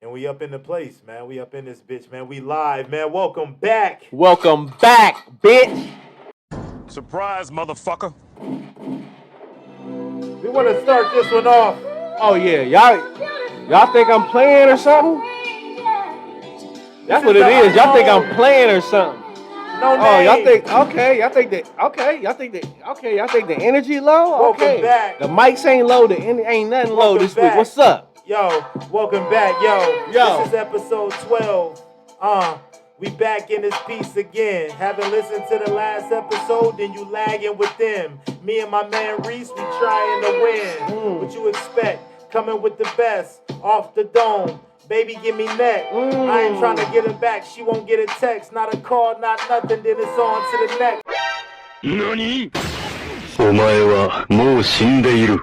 And we up in the place, man. We up in this bitch, man. We live, man. Welcome back. Welcome back, bitch. Surprise, motherfucker. We want to start this one off. Oh yeah, y'all think I'm playing or something? That's what it is. Y'all think I'm playing or something? No name. Oh, y'all think okay? Y'all think the energy low? Welcome Okay, back. the mics ain't low. The ain't nothing low Welcome this back. week. What's up? Yo, welcome back, yo. Yo. This is episode 12. We back in this piece again. Haven't listened to the last episode, then you lagging with them. Me and my man Reese, we trying to win. What you expect? Coming with the best, off the dome. Baby, give me neck. I ain't trying to get her back. She won't get a text, not a call, not nothing. Then it's on to the next. NANI? お前はもう死んでいる。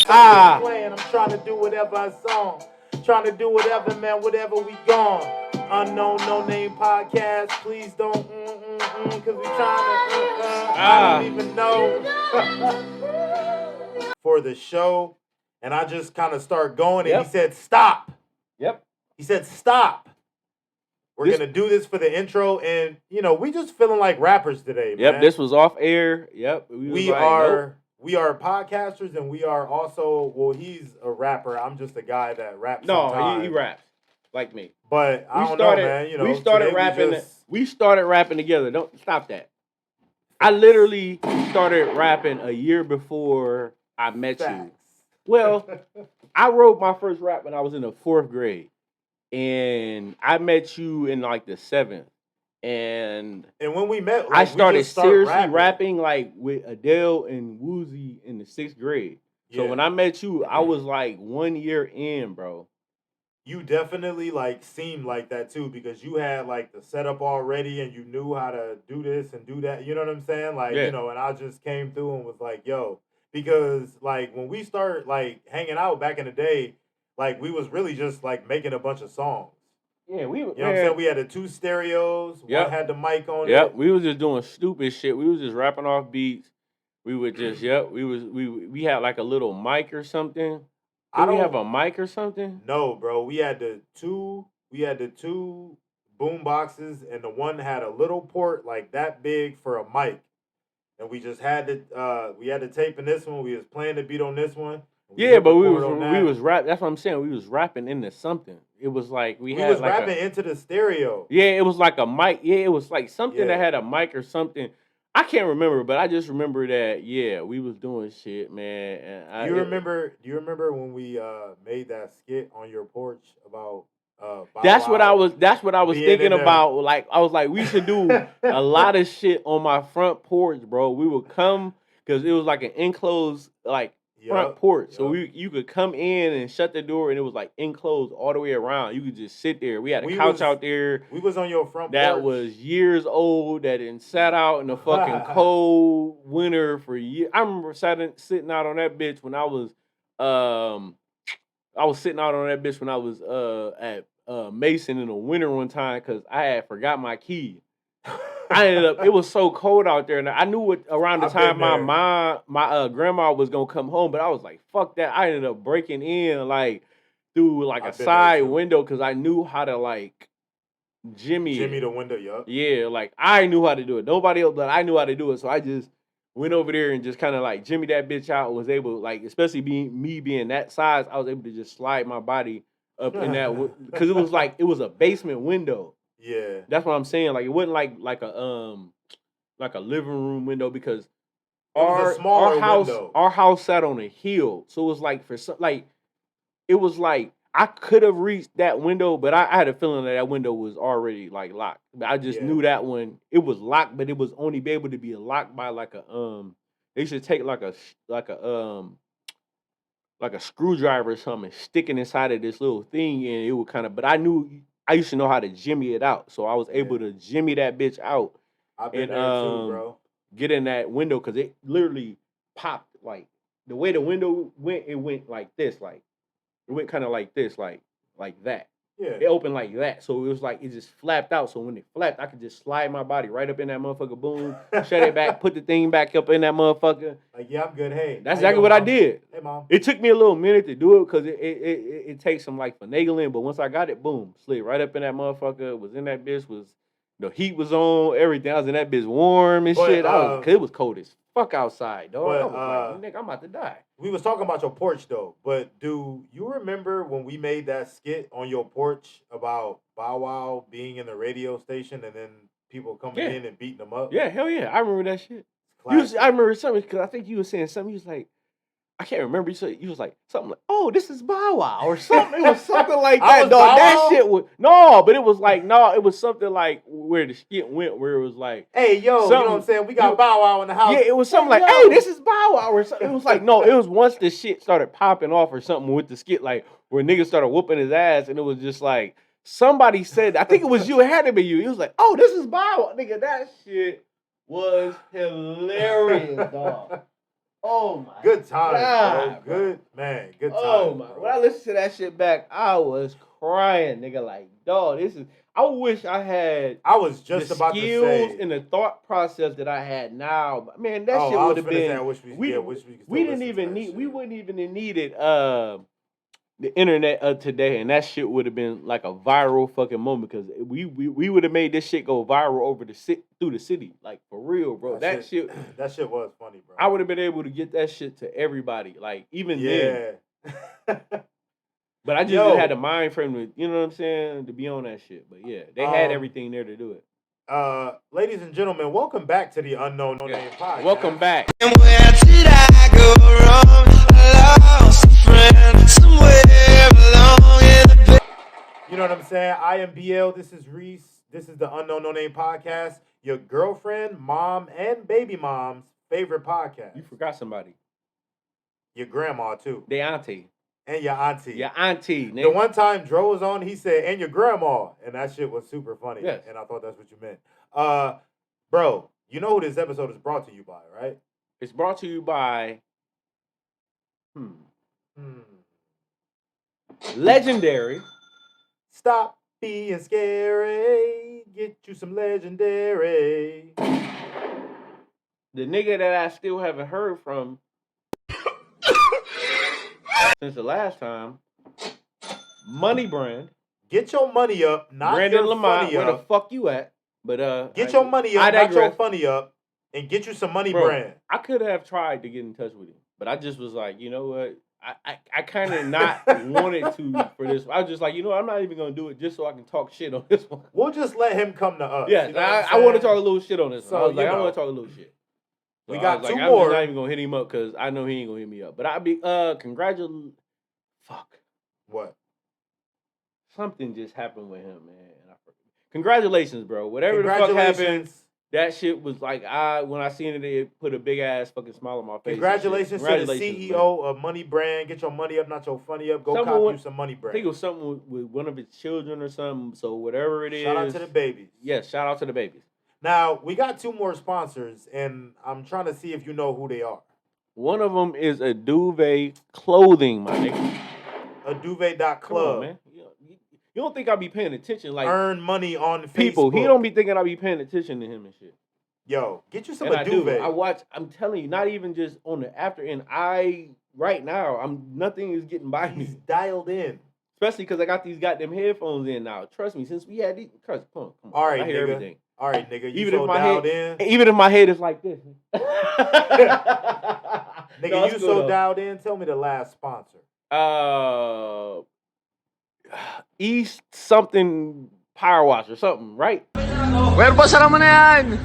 Playing. I'm trying to do whatever I song. Trying to do whatever, man, whatever we gone. Unknown No Name Podcast. Please don't, cause we trying to, I don't even know. For the show. And I just kind of start going and he said, stop. Yep. He said, stop. We're going to do this for the intro. And, you know, we just feeling like rappers today, man. Yep, this was off air. Yep. We are podcasters and we are also, well, he's a rapper. I'm just a guy that raps. No, he raps like me. But I don't know, man. You know, we started rapping. We started rapping together. Don't stop that. I literally started rapping a year before I met you. Well, I wrote my first rap when I was in the 4th grade, and I met you in like the 7th. And when we met, I started seriously rapping like with Adele and Woozy in the 6th grade. So when I met you, I was like 1 year in, bro. You definitely like seemed like that too, because you had like the setup already and you knew how to do this and do that. You know what I'm saying? Like, you know, and I just came through and was like, yo, because like when we started like hanging out back in the day, like we was really just like making a bunch of songs. Yeah, we. You know what I'm saying? We had the 2 stereos. One had the mic on it. Yep, we was just doing stupid shit. We was just rapping off beats. We would just we had like a little mic or something. Did we have a mic or something? No, bro. We had the two boom boxes, and the one had a little port like that big for a mic. And we just had the tape in this one. We was playing the beat on this one. Yeah, but we was rap. That's what I'm saying. We was rapping into something. It was like we was like rapping into the stereo. Yeah, it was like a mic. Yeah, it was like something that had a mic or something. I can't remember, but I just remember that. Yeah, we was doing shit, man. And do you remember when we made that skit on your porch about? That's what I was thinking about. Like I was like, we should do a lot of shit on my front porch, bro. We would come because it was like an enclosed like front porch, so you could come in and shut the door, and it was like enclosed all the way around. You could just sit there. We had a couch out there. We was on your front that porch. was years old. That didn't sat out in the fucking cold winter for years. I remember sitting out on that bitch when I was sitting out on that bitch when I was at Mason in the winter one time because I had forgot my key. I ended up. It was so cold out there, and I knew it around the time my grandma was gonna come home, but I was like, "Fuck that!" I ended up breaking in like through like a side window because I knew how to like jimmy the window. Yup. Yeah, like I knew how to do it. Nobody else, but I knew how to do it. So I just went over there and just kind of like jimmy that bitch out. Was able like, especially being that size, I was able to just slide my body up in that because it was a basement window. Yeah, that's what I'm saying. Like it wasn't like a living room window because our house sat on a hill, so it was like it was like I could have reached that window, but I had a feeling that window was already like locked. But I just knew that one it was locked, but it was only be able to be locked by like a They should take like a screwdriver or something, sticking inside of this little thing, and it would kind of. But I used to know how to jimmy it out, so I was able to jimmy that bitch out and there too, bro. Get in that window because it literally popped. Like the way the window went, it went like this, like it went kind of like this, like that. Yeah. They open like that. So it was like, it just flapped out. So when it flapped, I could just slide my body right up in that motherfucker, boom, shut it back, put the thing back up in that motherfucker. Like, yeah, I'm good. Hey. That's exactly what I did. Hey, Mom. It took me a little minute to do it because it takes some like finagling, but once I got it, boom, slid right up in that motherfucker, was in that bitch, the heat was on, everything. I was in that bitch warm and shit. Cause it was cold as fuck outside, dog. I was like, nigga, I'm about to die. We was talking about your porch though, but do you remember when we made that skit on your porch about Bow Wow being in the radio station and then people coming in and beating them up? Yeah, hell yeah. I remember that shit. I remember something because I think you were saying something. You was like, I can't remember. You was like something like, "Oh, this is Bow Wow" or something. It was something like that. Dog, that shit was but it was like it was something like where the skit went, where it was like, "Hey, yo, you know what I'm saying? We got Bow Wow in the house." Yeah, it was something like, "Hey, this is Bow Wow" or something. It was like, no, it was once the shit started popping off or something with the skit, like where niggas started whooping his ass, and it was just like somebody said, I think it was you. It had to be you. It was like, "Oh, this is Bow Wow," nigga. That shit was hilarious, dog. Oh my good time, God, bro. Good man, good time. Oh my! When I listened to that shit back, I was crying, nigga. Like, dog, this is. I wish I had. I was just about to say skills and the thought process that I had now. But man, that shit would have been. We didn't even need. We wouldn't even have needed the internet of today, and that shit would have been like a viral fucking moment because we would have made this shit go viral through the city, like for real, bro. That shit was funny, bro. I would have been able to get that shit to everybody, like even then. But I just didn't have the mind frame to, you know what I'm saying, to be on that shit. But yeah, they had everything there to do it. Ladies and gentlemen, welcome back to the Unknown No Name Podcast. Welcome back. And where did I go wrong? I lost a friend somewhere along in the. You know what I'm saying? I am BL. This is Reese. This is the Unknown No Name Podcast. Your girlfriend, mom, and baby mom's favorite podcast. You forgot somebody. Your grandma too. The auntie. And your auntie. Your auntie. The one time Dro was on, he said, and your grandma. And that shit was super funny. Yes. And I thought that's what you meant. Bro, you know who this episode is brought to you by, right? It's brought to you by Legendary. Stop being scary. Get you some Legendary. The nigga that I still haven't heard from since the last time, Money Brand. Get your money up, not Brandon your Lamont, funny where up. the fuck you at? But get your money up, not your funny up, and get you some Money Brand. I could have tried to get in touch with him, but I just was like, you know what? I kind of not wanted to for this. I was just like, you know, I'm not even gonna do it just so I can talk shit on this one. We'll just let him come to us. Yes, you know I want to talk a little shit on this one. I was like, I want to talk a little shit. So we got two I'm more. I'm not even gonna hit him up because I know he ain't gonna hit me up. But I'll be fuck. What? Something just happened with him, man. Congratulations, bro. Whatever the fuck happened, that shit was like when I seen it, it put a big ass fucking smile on my face. Congratulations to the CEO of Money Brand. Get your money up, not your funny up. Go cop you some Money Brand. I think it was something with one of his children or something. So whatever it is. Shout out to the babies. Yes, shout out to the babies. Now, we got two more sponsors, and I'm trying to see if you know who they are. One of them is a duvet clothing, my nigga. A duvet.club. Come on, man. You don't think I'll be paying attention? Like earn money on people. Facebook. He don't be thinking I'll be paying attention to him and shit. Yo, get you some and a duvet. I watch. I'm telling you, not even just on the after end. Right now, nothing is getting by me. He's dialed in. Especially because I got these goddamn headphones in now. Trust me, since we had these. Come on. All right, I hear nigga. everything. All right, nigga. You even so if my dialed head, in. Even if my head is like this. Nigga, no, you so dialed in. Tell me the last sponsor. East something Power Wash or something, right? Cuerpo, sarap mo na yan!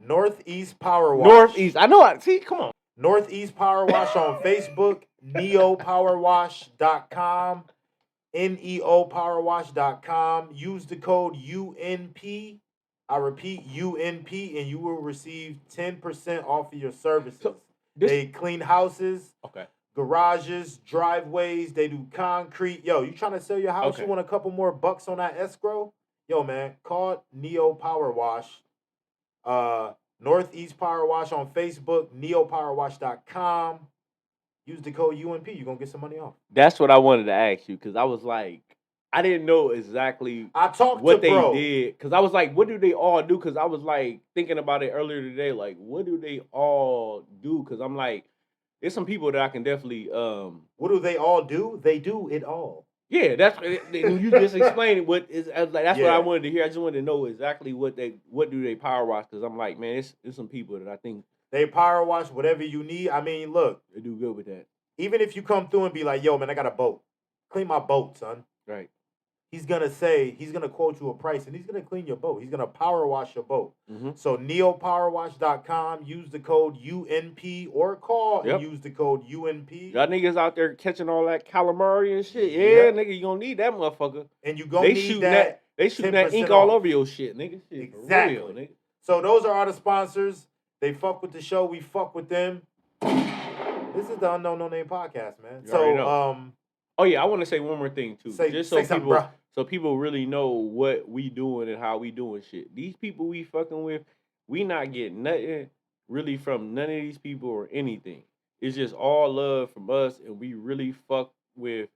Northeast Power Wash. Northeast. I know. See, come on. Northeast Power Wash on Facebook. neopowerwash.com. neopowerwash.com. Use the code UNP. I repeat, UNP, and you will receive 10% off of your services. They clean houses. Okay. Garages, driveways. They do concrete. Yo, you trying to sell your house? Okay. You want a couple more bucks on that escrow? Yo, man, call Neo Power Wash. Northeast Power Wash on Facebook. NeoPowerWash.com. Use the code UNP. You're going to get some money off. That's what I wanted to ask you because I was like, I didn't know exactly what they did. Because I was like, what do they all do? Because I was like thinking about it earlier today. Like, what do they all do? Because I'm like, there's some people that I can definitely. What do they all do? They do it all. Yeah, that's you just explained what is like. That's what I wanted to hear. I just wanted to know exactly what do they power wash because I'm like, man, it's some people that I think they power wash whatever you need. I mean, look, they do good with that. Even if you come through and be like, yo, man, I got a boat, clean my boat, son. Right. He's gonna quote you a price, and he's gonna clean your boat. He's gonna power wash your boat. Mm-hmm. So neopowerwash.com. Use the code UNP or call and use the code UNP. Y'all niggas out there catching all that calamari and shit. Yeah, nigga, you gonna need that motherfucker. And you gonna need that. They shooting that ink all over your shit, nigga. Shit, exactly. For real, nigga. So those are all the sponsors. They fuck with the show. We fuck with them. This is the Unknown No Name podcast, man. Oh yeah, I want to say one more thing too, just so people really know what we doing and how we doing shit. These people we fucking with, we not getting nothing really from none of these people or anything. It's just all love from us, and we really fuck with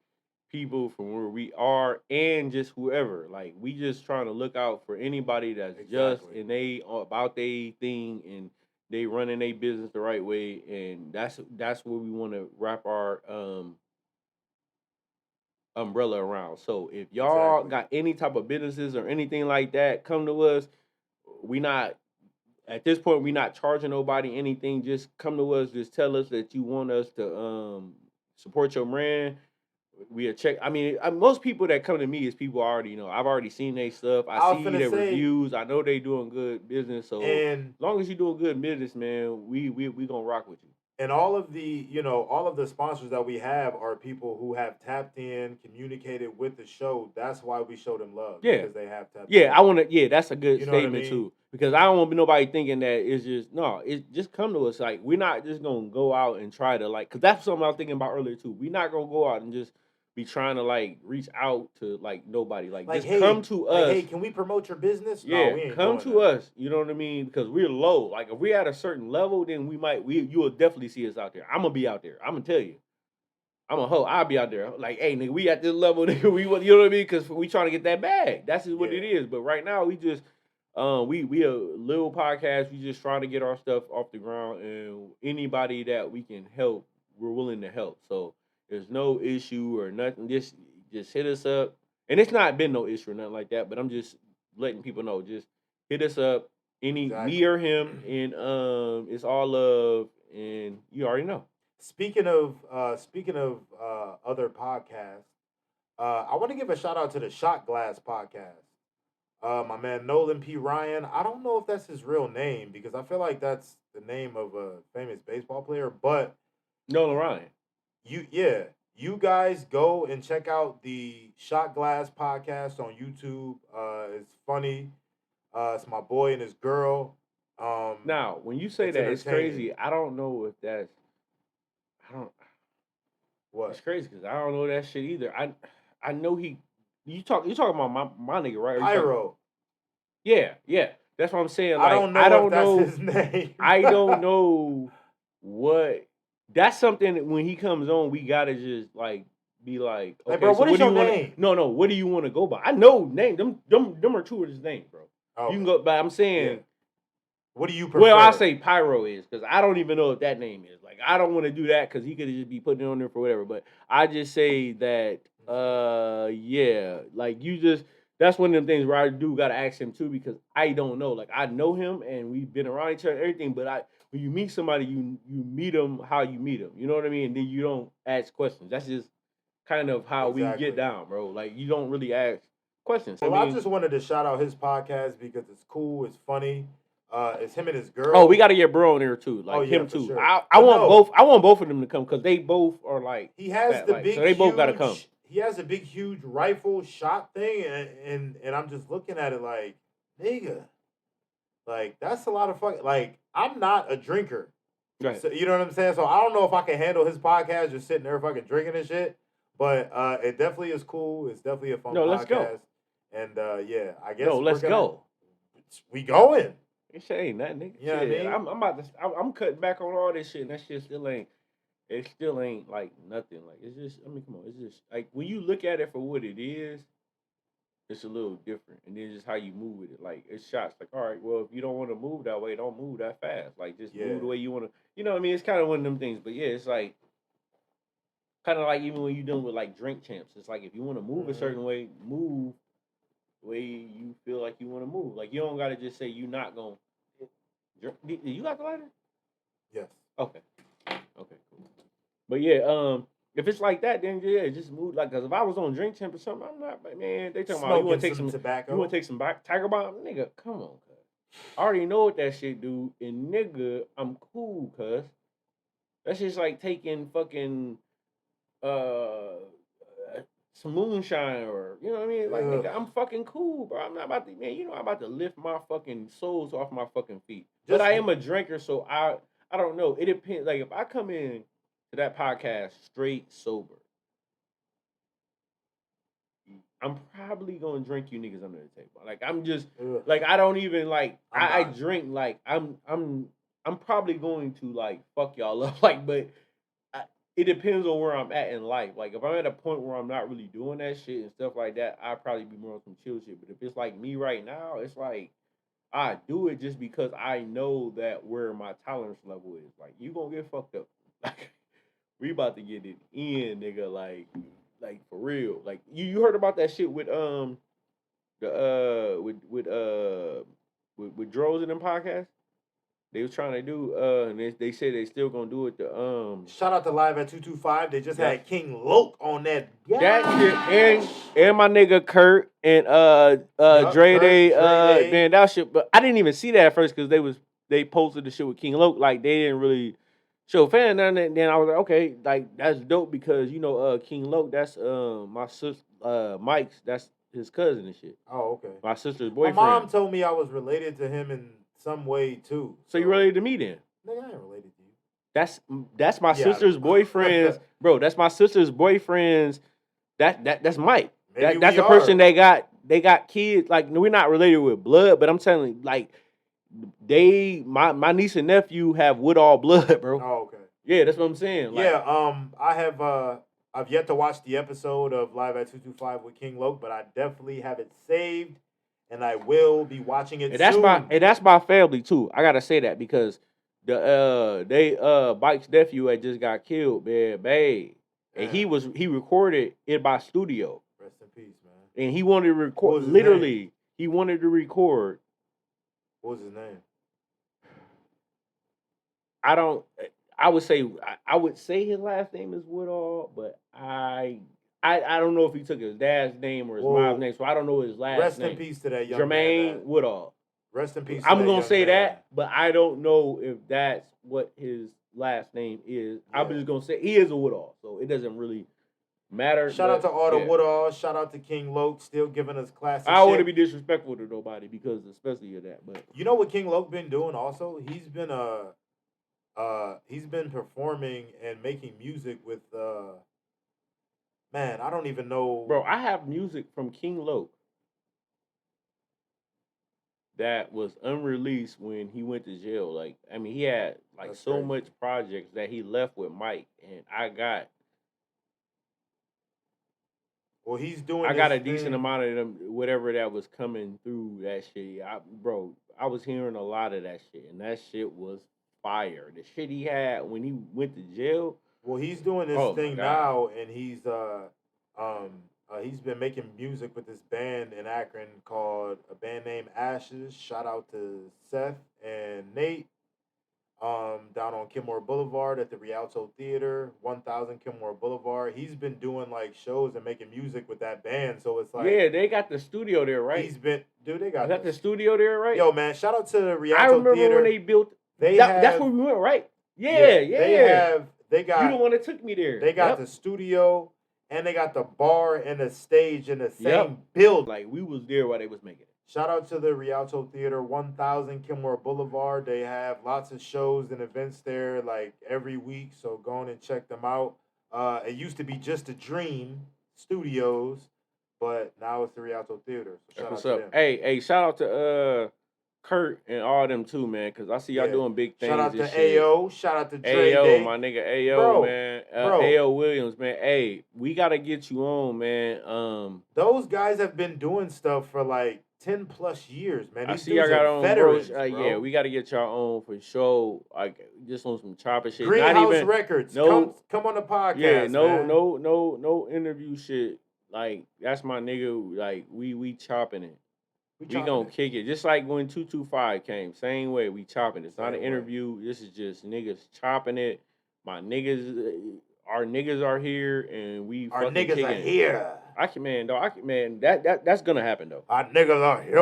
people from where we are and just whoever. Like we just trying to look out for anybody that's just and they about their thing and they running their business the right way, and that's what we want to wrap our umbrella around. So if y'all got any type of businesses or anything like that, come to us. We not at this point. We not charging nobody anything. Just come to us. Just tell us that you want us to support your brand. We check. I mean, most people that come to me is people I already know. I've already seen their stuff. I see their reviews. I know they doing good business. So as long as you doing good business, man, we gonna rock with you. And all of the sponsors that we have are people who have tapped in, communicated with the show. That's why we show them love. Yeah, because they have tapped. Yeah, in. That's a good statement too. Because I don't want nobody thinking that it's just come to us. Like we're not just gonna go out and try to because that's something I was thinking about earlier too. We're not gonna go out and just be trying to reach out to nobody. Just come to us. Hey, can we promote your business? Yeah, no, we ain't come to us. You know what I mean? Because we're low. Like if we're at a certain level, then you will definitely see us out there. I'm gonna be out there. I'm gonna tell you. I'm a hoe. I'll be out there. Like, hey, nigga, we at this level, nigga. You know what I mean? Because we trying to get that bag. That's just what it is. But right now, we just we a little podcast. We just trying to get our stuff off the ground, and anybody that we can help, we're willing to help. So. There's no issue or nothing. Just hit us up. And it's not been no issue or nothing like that, but I'm just letting people know. Just hit us up. Me or him, and it's all love, and you already know. Speaking of other podcasts, I want to give a shout out to the Shot Glass podcast. My man Nolan P. Ryan. I don't know if that's his real name because I feel like that's the name of a famous baseball player, but Nolan Ryan. You guys go and check out the Shot Glass podcast on YouTube. It's funny. It's my boy and his girl. Now, when you say that, it's crazy. I don't know if that's. What? It's crazy because I don't know that shit either. I know he. You talking about my nigga, right? Pyro. Yeah. That's what I'm saying. Like, I don't know that's his name. I don't know what. That's something that when he comes on, we gotta just be like, okay, bro, what is your name? No, what do you want to go by? I know name them are two of his names, bro. Oh, you can go, but I'm saying, what do you prefer? Well, I say Pyro is because I don't even know if that name is. Like, I don't want to do that because he could just be putting it on there for whatever. But I just say that, that's one of them things where I do gotta ask him too because I don't know. Like, I know him and we've been around each other and everything, but when you meet somebody, you meet them how you meet them. You know what I mean? And then you don't ask questions. That's just kind of how we get down, bro. Like, you don't really ask questions. Well, I just wanted to shout out his podcast because it's cool, it's funny. It's him and his girl. Oh, we got to get bro on there too, him too. Sure. I want both of them to come because they both are he has fat, the big. So they both got to come. He has a big, huge rifle shot thing, and I'm just looking at it like, nigga, like that's a lot of fucking. Like, I'm not a drinker. Right. So, you know what I'm saying? So I don't know if I can handle his podcast just sitting there fucking drinking and shit. But it definitely is cool. It's definitely a fun podcast. Let's go. And yeah, I guess let's go. We going. This shit ain't nothing, nigga. You know what I mean? I'm about to. I'm cutting back on all this shit, and that shit still ain't. It still ain't like nothing. Like it's just. I mean, come on. It's just like when you look at it for what it is, it's a little different, and then just how you move with it. Like it's shots. Like, all right, well, if you don't want to move that way, don't move that fast. Like just move the way you want to. You know what I mean? It's kind of one of them things. But yeah, it's like kind of like even when you're dealing with like drink champs. It's like if you want to move a certain way, move the way you feel like you want to move. Like you don't gotta just say you're not gonna. You got the lighter? Yes. Okay, cool. But yeah, if it's like that, then yeah, just move. Like, cause if I was on drink champ or something, I'm not. Man, they talking about you want to take some tobacco. You want to take some Tiger Bomb, nigga? Come on, cuz. I already know what that shit do, and nigga, I'm cool, cuz. That's just like taking fucking some moonshine or you know what I mean? Like nigga, I'm fucking cool, bro. I'm not about to, man. You know I'm about to lift my fucking soles off my fucking feet. But I am a drinker, so I don't know. It depends. Like if I come in to that podcast straight sober, I'm probably gonna drink you niggas under the table. Like I'm just like I don't even like I drink like I'm probably going to like fuck y'all up. Like, but it depends on where I'm at in life. Like if I'm at a point where I'm not really doing that shit and stuff like that, I'd probably be more on some chill shit. But if it's like me right now, it's like I do it just because I know that where my tolerance level is. Like you gonna get fucked up. Like we about to get it in, nigga. Like for real. Like you heard about that shit with with Droz in them podcasts? They was trying to do and they said they still gonna do it shout out to Live at 225. They just had King Loke on that. That shit and my nigga Kurt and Dre Day man, that shit, but I didn't even see that at first because they posted the shit with King Loke, like they didn't really show fan. And then I was like, okay, like that's dope because you know King Loke, that's my sister Mike's, that's his cousin and shit. Oh, okay. My sister's boyfriend. My mom told me I was related to him in some way too. So you related to me then? Nigga, I ain't related to you. That's my sister's boyfriend's bro. That's my sister's boyfriend's. That's Mike. That's the person they got kids. Like we're not related with blood, but I'm telling you, like my niece and nephew have Woodall blood, bro. Oh, okay. Yeah, that's what I'm saying. Like, yeah, I've yet to watch the episode of Live at 225 with King Loke, but I definitely have it saved. And I will be watching it soon. That's my family too. I gotta say that because Bike's nephew had just got killed, man, babe. And he recorded it by studio. Rest in peace, man. And he wanted to record he wanted to record. What was his name? I would say his last name is Woodall, but I don't know if he took his dad's name or his mom's name, so I don't know his last name. Rest in peace to that young Jermaine man. Woodall. Rest in peace. I'm gonna say that, but I don't know if that's what his last name is. Yeah. I'm just gonna say he is a Woodall, so it doesn't really matter. Shout out to all the Woodall. Shout out to King Loke, still giving us classic. I don't want to be disrespectful to nobody because especially of that. But you know what King Loke been doing also? He's been performing and making music with man, I don't even know. Bro, I have music from King Loke that was unreleased when he went to jail. Like, I mean, he had like so much projects that he left with Mike, and I got. Well, he's doing. I got a decent amount of them, whatever that was coming through that shit. I was hearing a lot of that shit, and that shit was fire. The shit he had when he went to jail. Well, he's doing this thing now, and he's been making music with this band in Akron called a band named Ashes. Shout out to Seth and Nate. Down on Kenmore Boulevard at the Rialto Theater, 1000 Kenmore Boulevard. He's been doing like shows and making music with that band, so it's like they got the studio there, right? They got the studio there, right? Yo, man, shout out to the Rialto Theater. I remember when they built. That's where we went, right? Yeah. They got. You the one that took me there. They got the studio and they got the bar and the stage in the same building. Like we was there while they was making it. Shout out to the Rialto Theater, 1000 Kenmore Boulevard. They have lots of shows and events there like every week, so go on and check them out. It used to be Just a Dream Studios, but now it's the Rialto Theater. So shout out What's to up? them. Hey, shout out to Kurt and all them too, man, because I see y'all doing big things. Shout out and to shit. AO. Shout out to Dre AO, Day. my nigga AO, Bro, man. bro. AO Williams, man. Hey, we gotta get you on, man. Those guys have been doing stuff for like 10 plus years, man. I These see y'all dudes got are on, veterans, bro. bro. Yeah, we gotta get y'all on for sure. Like just on some chopper shit. Greenhouse Not even Records. no, come on the podcast. yeah, man. no interview shit. Like that's my nigga. Like we chopping it. We gonna kick it. Just like when 225 came. Same way, we chopping it. It's not an interview. This is just niggas chopping it. My niggas, our niggas are here, and we Our fucking niggas kicking are it. here. That's gonna happen though. Our niggas are here.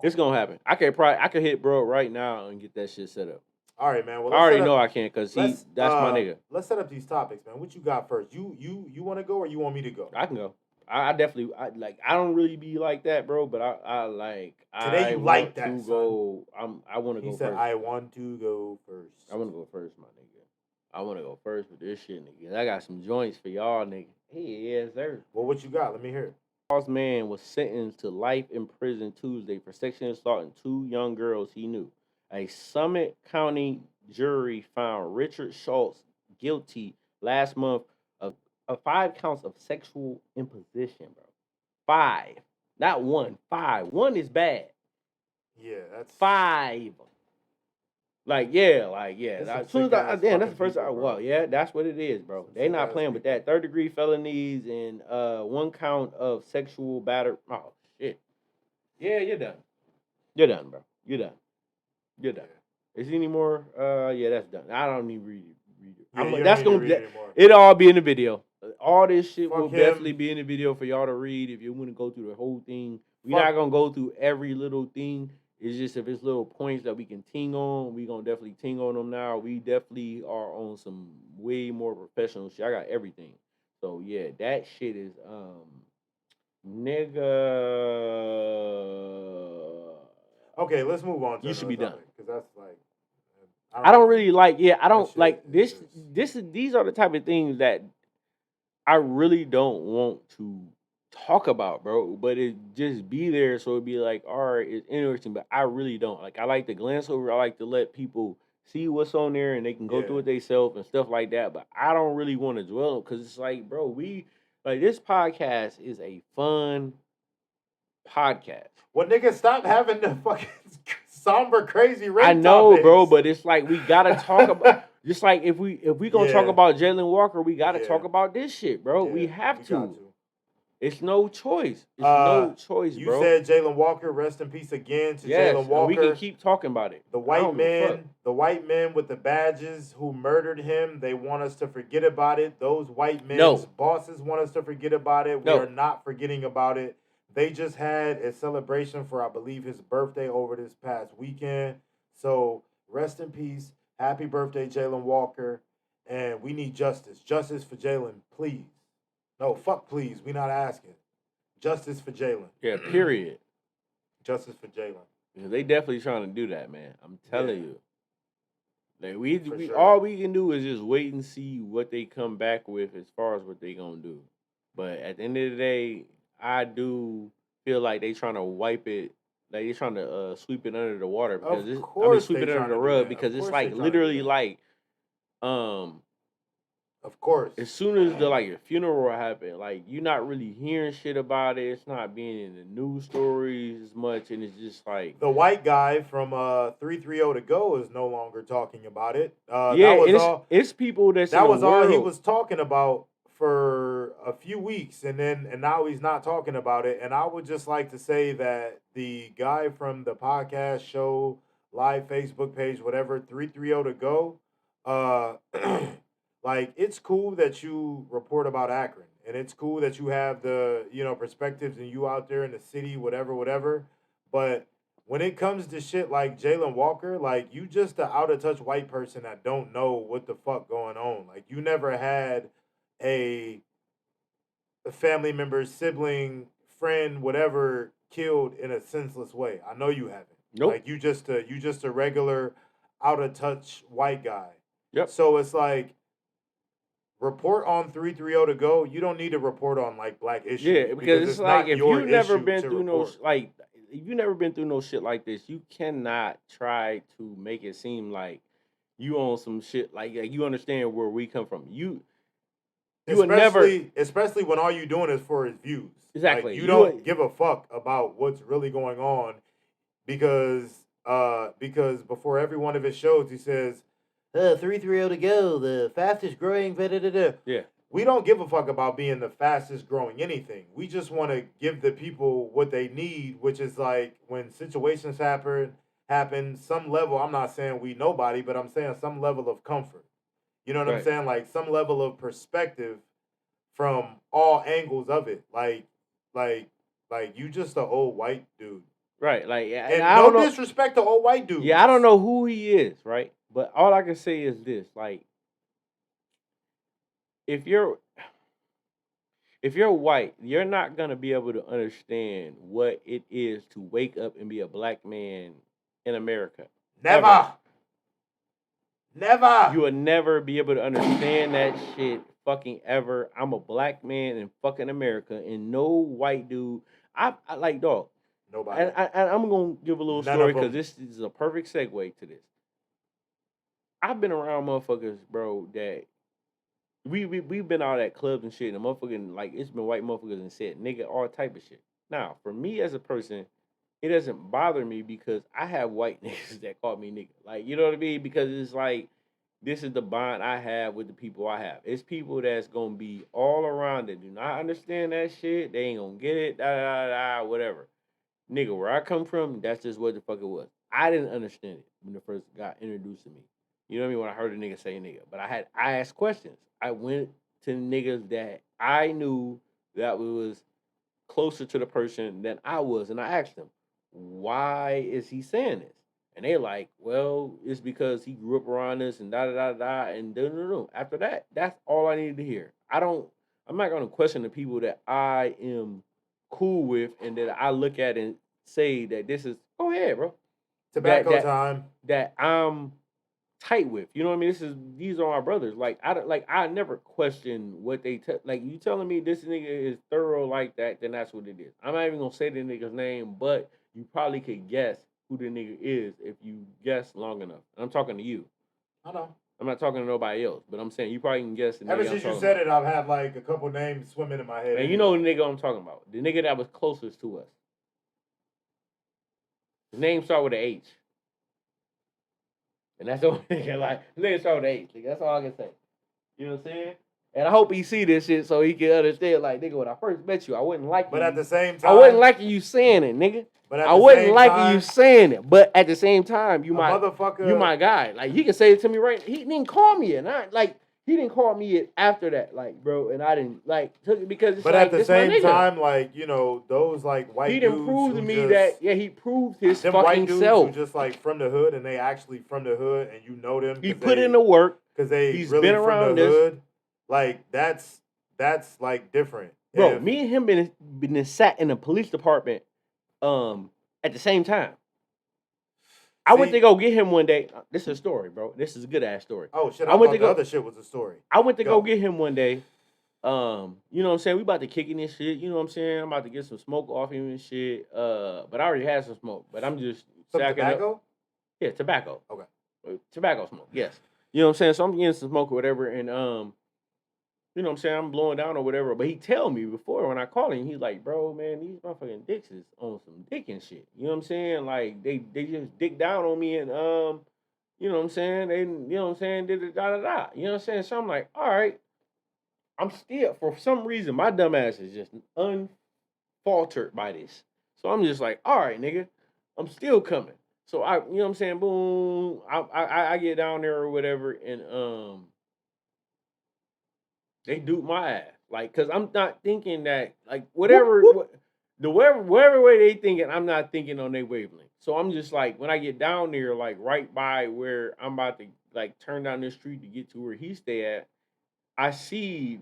It's gonna happen. I could hit bro right now and get that shit set up. All right, man. Well, I already know I can because that's my nigga. Let's set up these topics, man. What you got first? You want to go or you want me to go? I can go. I definitely I don't really be like that, bro. But I like today. You like that? To son. go. I want to go He said, first. "I want to go first." I want to go first, my nigga. I want to go first with this shit, nigga. I got some joints for y'all, nigga. Hey, yes, sir. Well, what you got? Let me hear it. Charles man was sentenced to life in prison Tuesday for sexually assaulting 2 young girls he knew. A Summit County jury found Richard Schultz guilty last month of 5 counts of sexual imposition, bro. 5. Not 1. 5. 1 is bad. Yeah, that's 5. Yeah. As soon as that's the first time. Well, yeah, that's what it is, bro. They not playing with that. 3rd-degree felonies and 1 count of sexual battery. Oh shit. Yeah, you're done. You're done, bro. You're done. You're done. Is there any more? Yeah, that's done. I don't need to read it. Yeah, that's gonna be. It'll all be in the video. All this shit will definitely be in the video for y'all to read if you want to go through the whole thing. We're not gonna go through every little thing. It's just if it's little points that we can ting on, we gonna definitely ting on them now. We definitely are on some way more professional shit. I got everything. So yeah, that shit is nigga. Okay, let's move on to you should be done. Because that's like I don't really like I don't like this these are the type of things that I really don't want to talk about, bro, but it just be there so it'd be like, all right, it's interesting, but I really don't. Like, I like to glance over, I like to let people see what's on there and they can go through it themselves and stuff like that, but I don't really want to dwell because it's like, bro, this podcast is a fun podcast. Well, nigga, stop having the fucking somber, crazy rape I know, topics. bro, but it's like we gotta talk about just like if we gonna talk about Jalen Walker, we gotta talk about this shit, bro. We have to. It's no choice. It's no choice, bro. You said Jalen Walker, rest in peace again to Jalen Walker. We can keep talking about it. The white men with the badges who murdered him, they want us to forget about it. Those white men's bosses want us to forget about it. We are not forgetting about it. They just had a celebration for, I believe, his birthday over this past weekend. So rest in peace. Happy birthday, Jalen Walker. And we need justice. Justice for Jalen, please. No, fuck please. We not asking. Justice for Jalen. Yeah, period. Justice for Jalen. Yeah, they definitely trying to do that, man. I'm telling you. Like all we can do is just wait and see what they come back with as far as what they gonna do. But at the end of the day, I do feel like they trying to wipe it. Like they trying to sweep it under the water because sweep it under the rug because it's like literally like of course. As soon as your funeral happened, like you're not really hearing shit about it. It's not being in the news stories as much, and it's just like the white guy from 330 to go is no longer talking about it. It's people that was all he was talking about for a few weeks, and now he's not talking about it. And I would just like to say that the guy from the podcast show, live Facebook page, whatever, 330 to go, like, it's cool that you report about Akron, and it's cool that you have the, perspectives and you out there in the city, whatever. But when it comes to shit like Jalen Walker, like, you just an out-of-touch white person that don't know what the fuck going on. Like, you never had a family member, sibling, friend, whatever, killed in a senseless way. I know you haven't. Nope. Like you just a regular out of touch white guy. Yep. So it's like report on 330 to go. You don't need to report on like black issues. Yeah, because it's like if you've never been through if you never been through no shit like this, you cannot try to make it seem like you own some shit like you understand where we come from. You would never, especially when all you doing is for his views. Exactly. Like, you don't give a fuck about what's really going on because before every one of his shows he says 330 to go, the fastest growing. Yeah. We don't give a fuck about being the fastest growing anything. We just want to give the people what they need, which is like when situations happen, some level. I'm not saying we nobody, but I'm saying some level of comfort. You know what I'm saying? Like some level of perspective from all angles of it. Like you just an old white dude. Right. Like, and no disrespect to old white dudes. Yeah, I don't know who he is, right? But all I can say is this, like, if you're white, you're not gonna be able to understand what it is to wake up and be a black man in America. Never. You will never be able to understand that shit fucking ever. I'm a black man in fucking America, and no white dude. I like, dog. Nobody. And I'm gonna give a little story because this is a perfect segue to this. I've been around motherfuckers, bro, that we've been out at clubs and shit, and motherfucking, like, it's been white motherfuckers and said nigga, all type of shit. Now, for me as a person, it doesn't bother me because I have white niggas that call me nigga. Like, you know what I mean? Because it's like, this is the bond I have with the people I have. It's people that's gonna be all around that do not understand that shit. They ain't gonna get it, whatever. Nigga, where I come from, that's just what the fuck it was. I didn't understand it when it first got introduced to me. You know what I mean? When I heard a nigga say nigga. But I asked questions. I went to niggas that I knew that was closer to the person than I was. And I asked them, why is he saying this? And they like, well, it's because he grew up around us and and no. After that, that's all I needed to hear. I'm not gonna question the people that I am cool with and that I look at and say that this is, go ahead, bro. Tobacco time. That I'm tight with. You know what I mean? These are my brothers. Like I never question what they like. You telling me this nigga is thorough like that, then that's what it is. I'm not even gonna say the nigga's name, but you probably could guess who the nigga is if you guess long enough. I'm talking to you. I know. I'm not talking to nobody else, but I'm saying you probably can guess the nigga. Ever since you said it, I've had like a couple names swimming in my head. And you know the nigga I'm talking about. The nigga that was closest to us. His name start with an H. And that's the only thing, like, his name start with an H. Like, that's all I can say. You know what I'm saying? And I hope he see this shit so he can understand, like, nigga, when I first met you, I wouldn't like you. But at the same time, I wasn't liking you saying it, nigga. But I wasn't liking you saying it. But at the same time, you my guy. Like, he can say it to me right. He didn't call me it. He didn't call me it after that, like, bro. And I didn't, like, took it because it's but like, at the same time, like, you know, those, like, white dudes. He didn't prove to me that, he proved his fucking white dudes self. Who just, like, from the hood, and they actually from the hood, and you know them. He put in the work. Because he's really been around from the hood. Like, that's like, different. Bro, me and him been sat in the police department at the same time. I went to go get him one day. This is a story, bro. This is a good ass story. Oh shit! I went to go. The other shit was a story. I went to go get him one day. You know what I'm saying? We about to kick in this shit. You know what I'm saying? I'm about to get some smoke off him and shit. But I already had some smoke. But I'm just tobacco. Up. Yeah, tobacco. Okay. Tobacco smoke. Yes. You know what I'm saying? So I'm getting some smoke or whatever, and you know what I'm saying? I'm blowing down or whatever. But he tell me before when I call him, he's like, bro, man, these motherfucking dicks is on some dick and shit. You know what I'm saying? Like, they just dick down on me and, you know what I'm saying? They, you know what I'm saying? You know what I'm saying? So I'm like, all right. I'm still, for some reason, my dumb ass is just unfaltered by this. So I'm just like, all right, nigga, I'm still coming. So you know what I'm saying? Boom. I get down there or whatever, and, they dupe my ass, like, cause I'm not thinking that, like, whatever way they thinking, I'm not thinking on their wavelength. So I'm just like, when I get down there, like right by where I'm about to like turn down this street to get to where he stay at, I see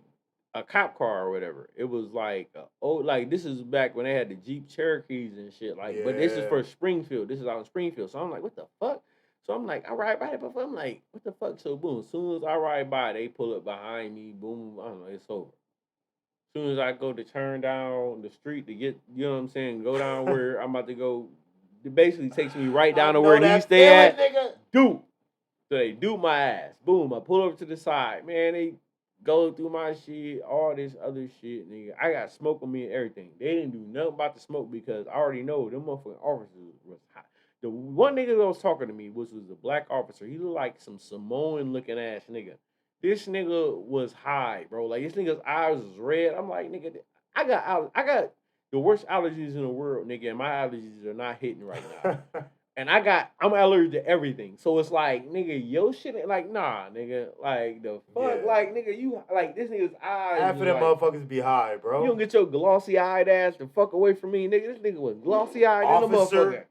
a cop car or whatever. It was like, this is back when they had the Jeep Cherokees and shit. Like, but this is for Springfield. This is out in Springfield. So I'm like, what the fuck? So I'm like, I ride by it before. I'm like, what the fuck? So boom, as soon as I ride by, they pull up behind me. Boom, I don't know, it's over. As soon as I go to turn down the street to get, you know what I'm saying, go down where I'm about to go, it basically takes me right down to where he stay at. Dude. So they do my ass. Boom, I pull over to the side. Man, they go through my shit, all this other shit, nigga. I got smoke on me and everything. They didn't do nothing about the smoke because I already know them motherfucking officers was hot. The one nigga that was talking to me was a black officer. He looked like some Samoan looking ass nigga. This nigga was high, bro. Like, this nigga's eyes was red. I'm like, nigga, I got the worst allergies in the world, nigga, and my allergies are not hitting right now. And I'm allergic to everything. So it's like, nigga, yo shit, like, nah, nigga, like, the fuck, like, nigga, you, like, this nigga's eyes. Half of them motherfuckers be high, bro. You don't get your glossy-eyed ass the fuck away from me, nigga. This nigga was glossy-eyed in the motherfucker.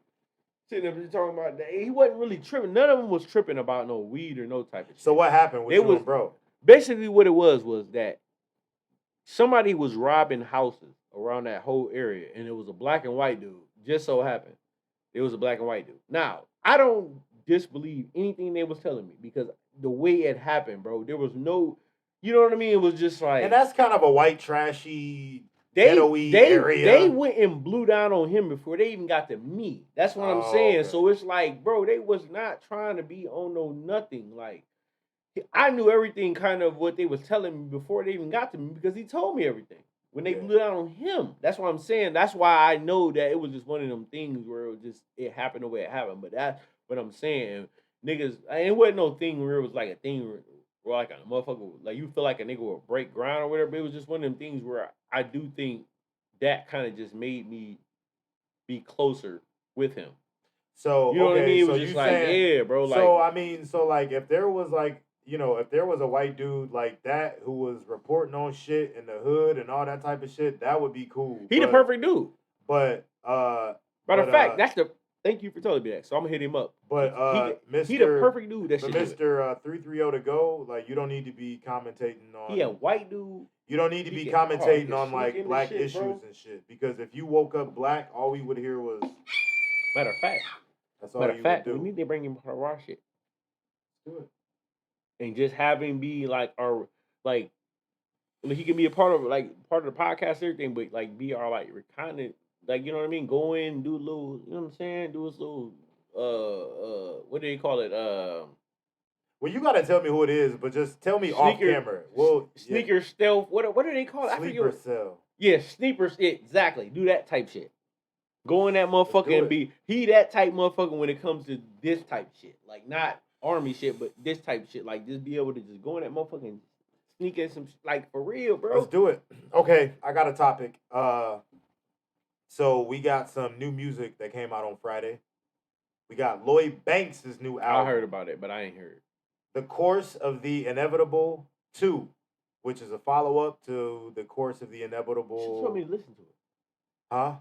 Sitting up there talking about that. He wasn't really tripping. None of them was tripping about no weed or no type of shit. So what happened with you and bro? Basically what it was that somebody was robbing houses around that whole area, and it was a black and white dude. Just so happened. It was a black and white dude. Now, I don't disbelieve anything they was telling me because the way it happened, bro, there was no, you know what I mean? It was just like... And that's kind of a white, trashy, ghetto-y area. They went and blew down on him before they even got to me. That's what I'm saying. Okay. So it's like, bro, they was not trying to be on no nothing. Like, I knew everything kind of what they was telling me before they even got to me because he told me everything. When they blew down on him, that's what I'm saying. That's why I know that it was just one of them things where it happened the way it happened. But that's what I'm saying. Niggas, it wasn't no thing where it was like a thing where like a motherfucker, like you feel like a nigga will break ground or whatever. But it was just one of them things where I do think that kind of just made me be closer with him. So, you know what I mean? It was just like, yeah, bro. Like, so, I mean, so like if there was like, you know, if there was a white dude like that who was reporting on shit in the hood and all that type of shit, that would be cool. He the perfect dude. But matter of fact, thank you for telling me that. So I'm gonna hit him up. But he the perfect dude. That shit. Mr. 330 to go, like you don't need to be commentating on. He a white dude. You don't need to be commentating on like black issues and shit because if you woke up black, all we would hear was. Matter of fact. That's all you would do. We need to bring him part of our shit. Do it. And just have him be like our like he can be a part of the podcast, everything, but like be our like kind of like you know what I mean. Go in, do a little, you know what I'm saying. Do his little what do they call it? Well, you gotta tell me who it is, but just tell me off camera. Well, sneaker stealth. What do they call it? Sleeper cell. Yeah, sneakers. Exactly. Do that type shit. Go in that motherfucker and be that type motherfucker when it comes to this type shit. Like not army shit, but this type shit, like just be able to just go in that motherfucker and sneak in some, like for real, bro. Let's do it. Okay, I got a topic. So we got some new music that came out on Friday. We got Lloyd Banks' new album. I heard about it, but I ain't heard. The Course of the Inevitable 2, which is a follow-up to The Course of the Inevitable. She told me to listen to it. Huh?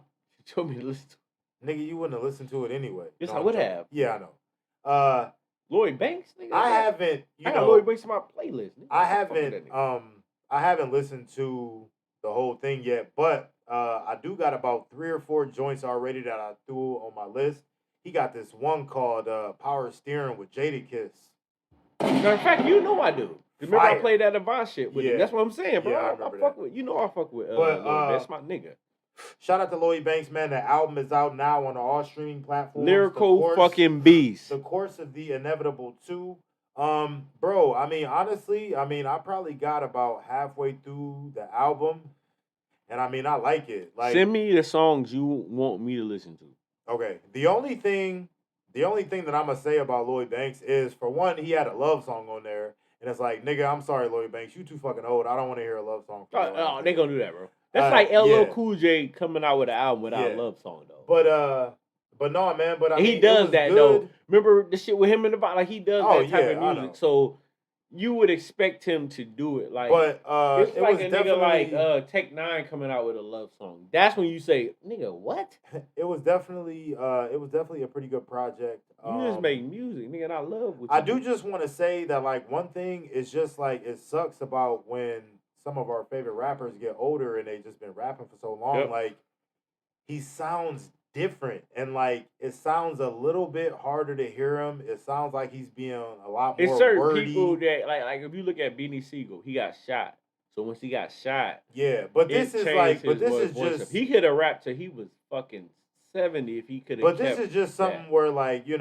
She told me to listen to it. Nigga, you wouldn't have listened to it anyway. Yes, I would have. Yeah, I know. Lloyd Banks, nigga. I got Lloyd Banks in my playlist. Nigga. I haven't listened to the whole thing yet, but I do got about 3 or 4 joints already that I threw on my list. He got this one called Power Steering with Jadakiss. Matter of fact, you know I do. Remember I played that Avant shit with him. That's what I'm saying, bro. Yeah, I fuck with Lloyd. That's my nigga. Shout out to Lloyd Banks, man. The album is out now on all streaming platforms. Lyrical fucking beast. The Course of the Inevitable 2. Bro, I mean, honestly, I probably got about halfway through the album. And I mean, I like it. Like, send me the songs you want me to listen to. Okay. The only thing that I'm gonna say about Lloyd Banks is, for one, he had a love song on there. And it's like, nigga, I'm sorry, Lloyd Banks. You too fucking old. I don't want to hear a love song. Oh, they gonna do that, bro. That's like LL Cool J coming out with an album without a love song, though. But no, man. But I mean, he does that, though. Remember the shit with him in the box? Like, he does that type of music. So you would expect him to do it. Like, but it's like a nigga like Tech 9 coming out with a love song. That's when you say, nigga, what? It was definitely a pretty good project. You just make music, nigga, and I love what I do just want to say that, like, one thing is just like, it sucks about when some of our favorite rappers get older and they just been rapping for so long, like he sounds different and like it sounds a little bit harder to hear him. It sounds like he's being a lot more It's certain wordy. people that like if you look at Beanie Siegel, he got shot. So once he got shot, but this is like, but this is just he could have rapped till he was fucking 70 if he could have. But this is just something where like a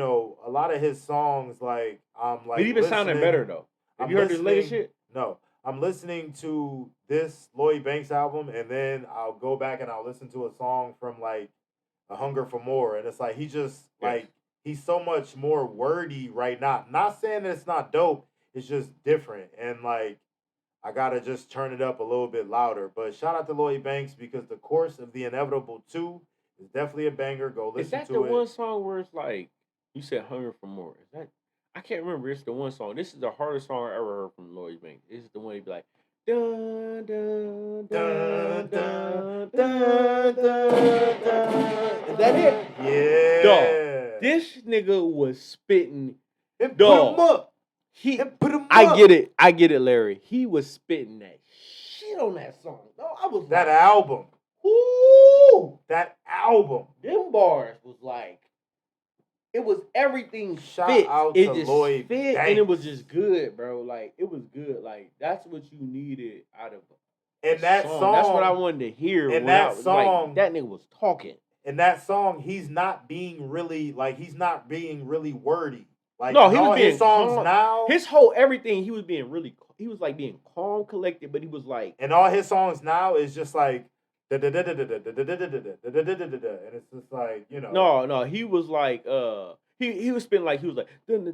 lot of his songs like but he been sounding better though. Have you heard his latest shit? No. I'm listening to this Lloyd Banks album, and then I'll go back and I'll listen to a song from like A Hunger for More, and it's like he just like he's so much more wordy right now. Not saying that it's not dope, it's just different, and like I gotta just turn it up a little bit louder. But shout out to Lloyd Banks because The Course of the Inevitable 2 is definitely a banger. Go listen to it. Is that the one song where it's like you said Hunger for More? Is that? I can't remember. It's the one song. This is the hardest song I ever heard from Lloyd Banks. This is the one he'd be like, dun, dun, dun, dun, dun, dun, dun. Is that it? Yeah. Dog, this nigga was spitting. And put him up. I get it, Larry. He was spitting that shit on that song. No, I was that like, album. Ooh, that album. Them bars was like. It was everything Shout fit. out it to just Lloyd fit, Banks. and it was just good, bro. Like it was good. Like that's what you needed out of and that song. That's what I wanted to hear. And that song, like, that nigga was talking. In that song, he's not being really wordy. Like no, he was being his songs calm. now. His whole everything, he was like being calm, collected, but he was like, and all his songs now is just like. And it's just like, No, he was like he was spitting like he was like he was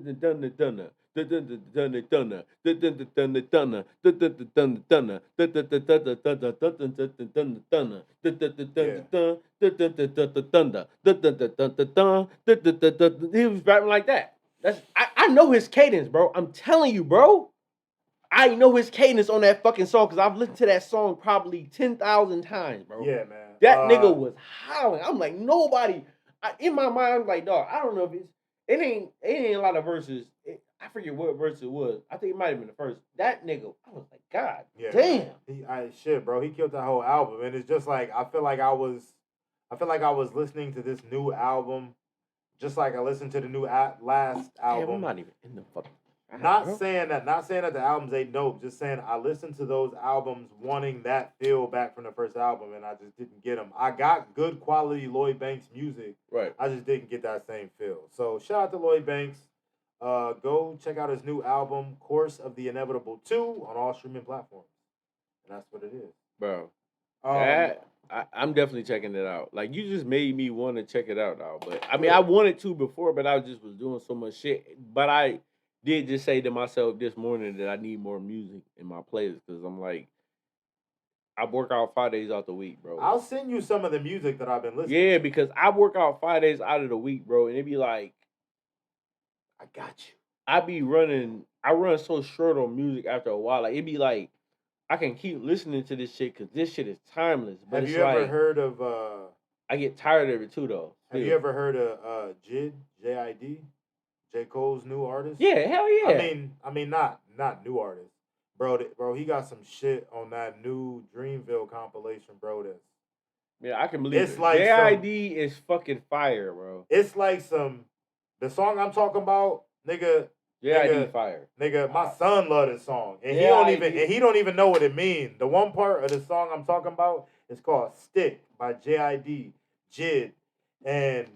rapping like that. I know his cadence, bro. I'm telling you, bro. I know his cadence on that fucking song because I've listened to that song probably 10,000 times, bro. Yeah, man. That nigga was howling. I'm like, nobody. In my mind, I'm like, dog, I don't know if it ain't a lot of verses. I forget what verse it was. I think it might have been the first. That nigga, I was like, God damn. Shit, bro. He killed that whole album. And it's just like, I feel like I was listening to this new album just like I listened to the new last album. Damn, I'm not even in the fucking. Not saying that the albums ain't dope. Just saying I listened to those albums wanting that feel back from the first album, and I just didn't get them. I got good quality Lloyd Banks music. Right. I just didn't get that same feel. So shout out to Lloyd Banks. Go check out his new album, Course of the Inevitable 2, on all streaming platforms. And that's what it is. Bro. I'm definitely checking it out. Like, you just made me want to check it out now. But I mean, I wanted to before, but I just was doing so much shit. But I did just say to myself this morning that I need more music in my playlist because I'm like, I work out 5 days out the week, bro. I'll send you some of the music that I've been listening to. Yeah, because I work out 5 days out of the week, bro, and it be like, I got you. I run so short on music after a while. Like, it be like, I can keep listening to this shit because this shit is timeless. But have you ever heard of... I get tired of it too, though. Have you ever heard of JID? J-I-D? J. Cole's new artist? Yeah, hell yeah. I mean, not new artist, bro. He got some shit on that new Dreamville compilation, bro. Yeah, I can believe it's it. Like JID is fucking fire, bro. It's like the song I'm talking about, nigga. JID fire, nigga. My son love this song, and he don't even know what it means. The one part of the song I'm talking about is called "Stick" by JID, JID, and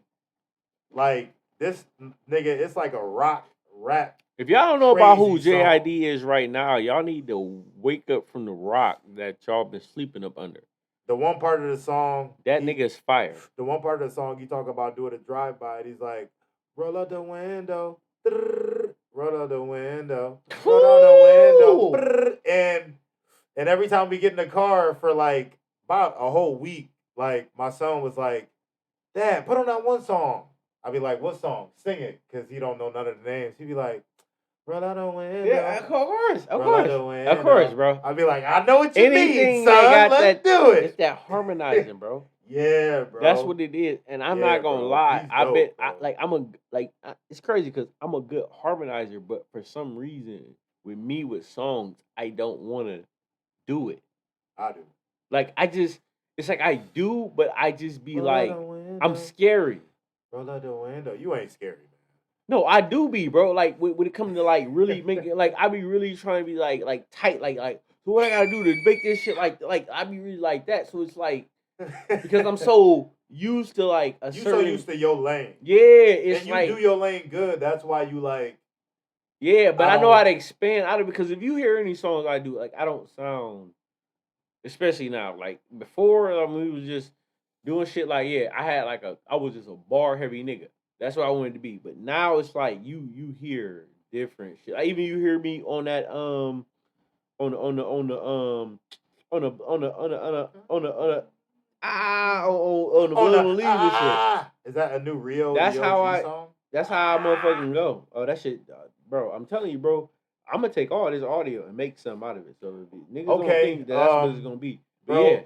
like. This nigga, it's like a rock rap. If y'all don't know about who JID is right now, y'all need to wake up from the rock that y'all been sleeping up under. The one part of the song, that nigga is fire. The one part of the song, he talk about doing a drive-by, and he's like, roll out the window, roll out the window, roll out the window, and every time we get in the car for like about a whole week, like my son was like, Dad, put on that one song. I'd be like, what song? Sing it, because he don't know none of the names. He'd be like, roll out the window. Yeah, of course, bro. I'd be like, I know what you mean, son. Let's do it. It's that harmonizing, bro. Yeah, bro. That's what it is. And I'm not going to lie. It's crazy because I'm a good harmonizer, but for some reason, with songs, I don't want to do it. I do. Like it's like I do, but I just be like, I'm scary. Roll out the window. You ain't scary, man. No, I do be, bro. Like when it comes to like really making, like I be really trying to be like tight, like so what I gotta do to make this shit like I be really like that. So it's like because I'm so used to like a you certain, so used to your lane. Yeah, it's and you like do your lane good. That's why you like. Yeah, but I know how to expand out of it because if you hear any songs I do, like I don't sound, especially now. Like before, we was just doing shit. Like I was just a bar heavy nigga. That's what I wanted to be. But now it's like you hear different shit. Like, even you hear me on that on the on the on the on the on the on the on the on the on the on the on the blood on the leaves and shit. Is that a new Rio? That's how song? That's how I motherfucking go. Oh, that shit, bro. I'm telling you, bro. I'm gonna take all this audio and make something out of it. So niggas don't think that's what it's gonna be. But bro, yeah,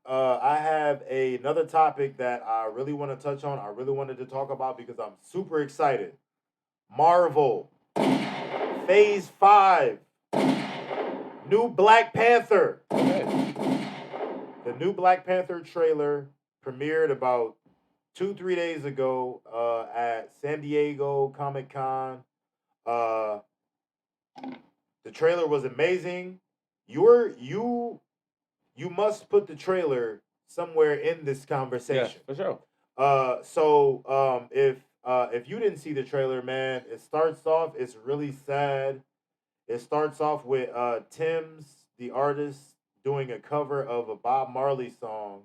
I have another topic that I really want to touch on. I really wanted to talk about because I'm super excited. Marvel, Phase 5, new Black Panther. Okay. The new Black Panther trailer premiered about 2-3 days ago at San Diego Comic-Con. The trailer was amazing. You must put the trailer somewhere in this conversation. Yeah, for sure. If you didn't see the trailer, man, it starts off, it's really sad. It starts off with Tim's, the artist, doing a cover of a Bob Marley song.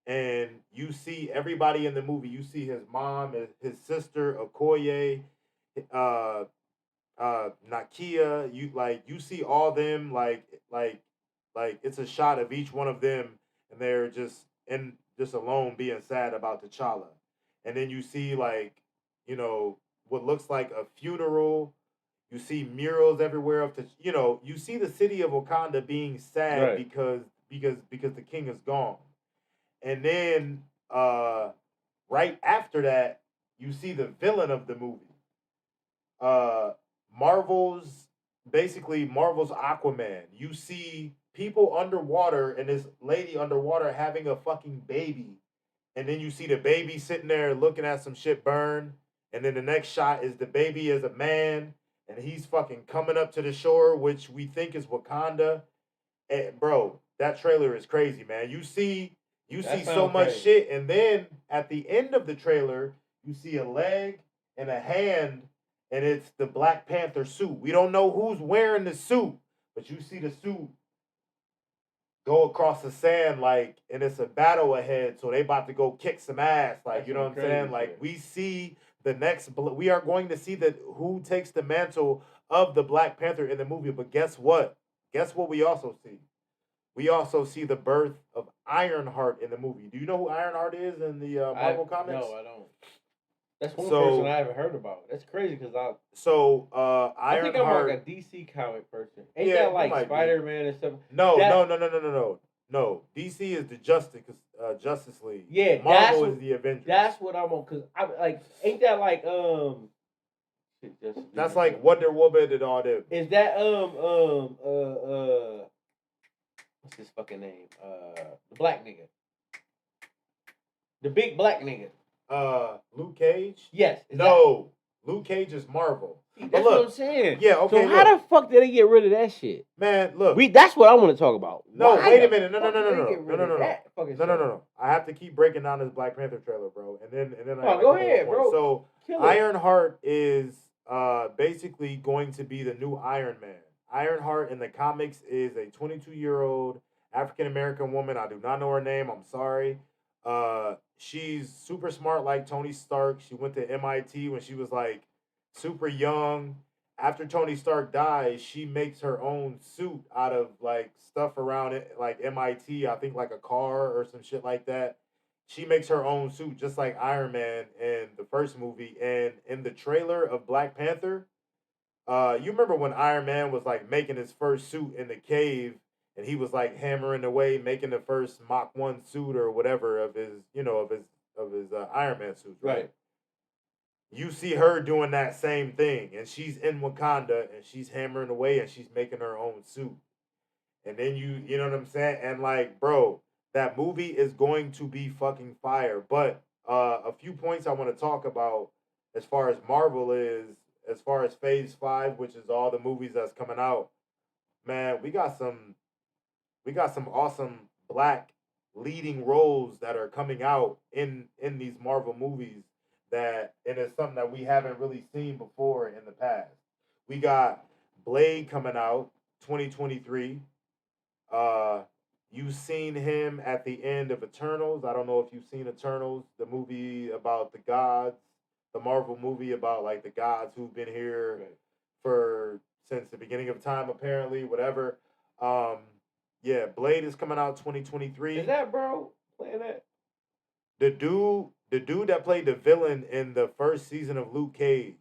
And you see everybody in the movie. You see his mom, his sister, Okoye, Nakia. You see all them like it's a shot of each one of them, and they're just alone being sad about T'Challa. And then you see what looks like a funeral. You see murals everywhere of you see the city of Wakanda being sad Right. because the king is gone. And then right after that, you see the villain of the movie. Marvel's Aquaman. You see people underwater and this lady underwater having a fucking baby. And then you see the baby sitting there looking at some shit burn. And then the next shot is the baby as a man. And he's fucking coming up to the shore, which we think is Wakanda. And bro, that trailer is crazy, man. You see so much shit. And then at the end of the trailer, you see a leg and a hand, and it's the Black Panther suit. We don't know who's wearing the suit, but you see the suit go across the sand, and it's a battle ahead, so they about to go kick some ass, you know what I'm saying? Like, we see we are going to see who takes the mantle of the Black Panther in the movie, but guess what? Guess what we also see? We also see the birth of Ironheart in the movie. Do you know who Ironheart is in the Marvel comics? No, I don't. That's one person I haven't heard about. That's crazy because Ironheart. I think I'm like a DC comic person. Ain't that like Spider-Man and stuff? No. No. DC is the Justice League. Yeah, Marvel is the Avengers. That's what I'm on because ain't that like That's like Wonder Woman and all them. Is that what's his fucking name? The black nigga. The big black nigga. Luke Cage? Yes. No. Luke Cage is Marvel. That's what I'm saying. Yeah, okay. So how the fuck did they get rid of that shit? Man, look. That's what I want to talk about. No, wait a minute. No. I have to keep breaking down this Black Panther trailer, bro. And then go ahead, bro. So Ironheart is basically going to be the new Iron Man. Ironheart in the comics is a 22-year-old African-American woman. I do not know her name. I'm sorry. She's super smart like Tony Stark. She went to MIT when she was super young. After Tony Stark dies, she makes her own suit out of stuff around it, like MIT, I think a car or some shit like that. She makes her own suit just like Iron Man in the first movie. And in the trailer of Black Panther, you remember when Iron Man was making his first suit in the cave, and he was hammering away, making the first Mach 1 suit or whatever of his Iron Man suit, right? You see her doing that same thing, and she's in Wakanda, and she's hammering away, and she's making her own suit. And then you know what I'm saying? And like, bro, that movie is going to be fucking fire. But a few points I want to talk about as far as Marvel is, as far as Phase 5, which is all the movies that's coming out. Man, we got some awesome black leading roles that are coming out in these Marvel movies that, and it's something that we haven't really seen before in the past. We got Blade coming out 2023. You've seen him at the end of Eternals. I don't know if you've seen Eternals, the movie about the gods, the Marvel movie about like the gods who've been here for since the beginning of time, apparently, whatever. Yeah, Blade is coming out 2023. Is that bro playing that? The dude that played the villain in the first season of Luke Cage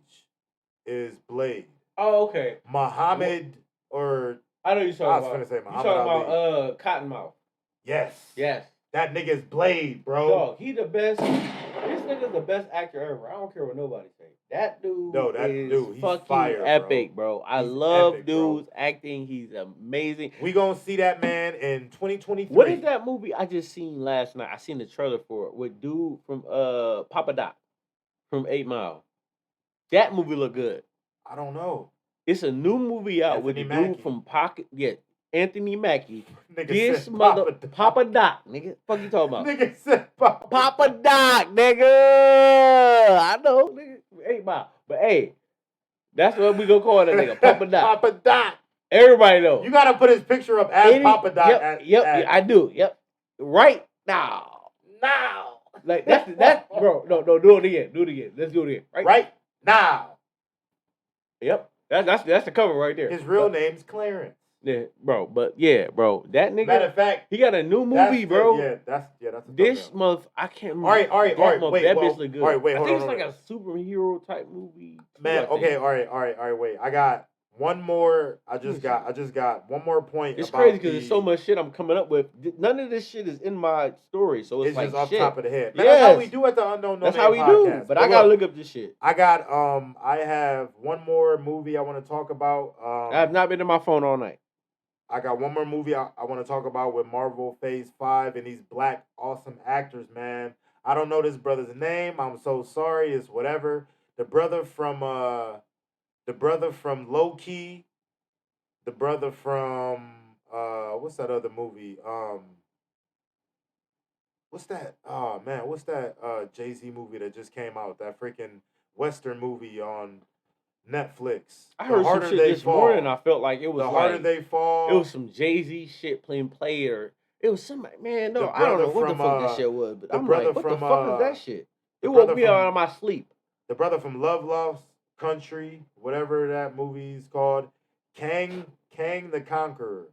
is Blade. Oh, okay. Muhammad or I know you're talking about. I was gonna say Muhammad. You talking about Cottonmouth? Yes. Yes. That nigga's Blade, bro. Dog, he the best. This nigga's the best actor ever. I don't care what nobody say. That dude is fucking fire, epic, bro. I love dude's acting. He's amazing. We gonna see that man in 2023. What is that movie I just seen last night? I seen the trailer for it with dude from Papa Doc from 8 Mile. That movie look good. I don't know. It's a new movie out with the dude from Pocket. Yeah, Anthony Mackie. This mother Papa Doc, nigga. Fuck you talking about? Nigga said Papa Doc, nigga. I know, nigga. 8 Mile, but hey, that's what we gonna call that nigga, Papa Doc. Papa Doc. Everybody know. You gotta put his picture up as Papa Doc. Yep, I do. Yep, right now. Like that's bro. No, do it again. Let's do it again. Right now. Yep. That's the cover right there. His real name's Clarence. Yeah, bro. But yeah, bro. That nigga. Matter of fact, he got a new movie, bro. That's this month. I can't remember. All right. Wait, that bitch look good. All right, wait. I think it's like a superhero type movie. Man, okay. All right. Wait. I got one more. I just got one more point. It's crazy because there's so much shit I'm coming up with. None of this shit is in my story, so it's like just off shit. Top of the head. Man, that's how we do at the Unknown No Name Podcast. That's how we do. But I gotta look up this shit. I got I have one more movie I want to talk about. I have not been on my phone all night. I got one more movie I want to talk about with Marvel Phase 5 and these black awesome actors, man. I don't know this brother's name. I'm so sorry. It's whatever. The brother from Loki. The brother from what's that other movie? What's that? Oh man, what's that Jay-Z movie that just came out? That freaking Western movie on Netflix. I heard some shit this morning. I felt like it was The Harder They Fall. It was some Jay-Z shit played, or it was some man. No, I don't know what the fuck this shit was, but I'm like, what the fuck is that shit? It woke me out of my sleep. The brother from Love Lost Country, whatever that movie's called, Kang the Conqueror.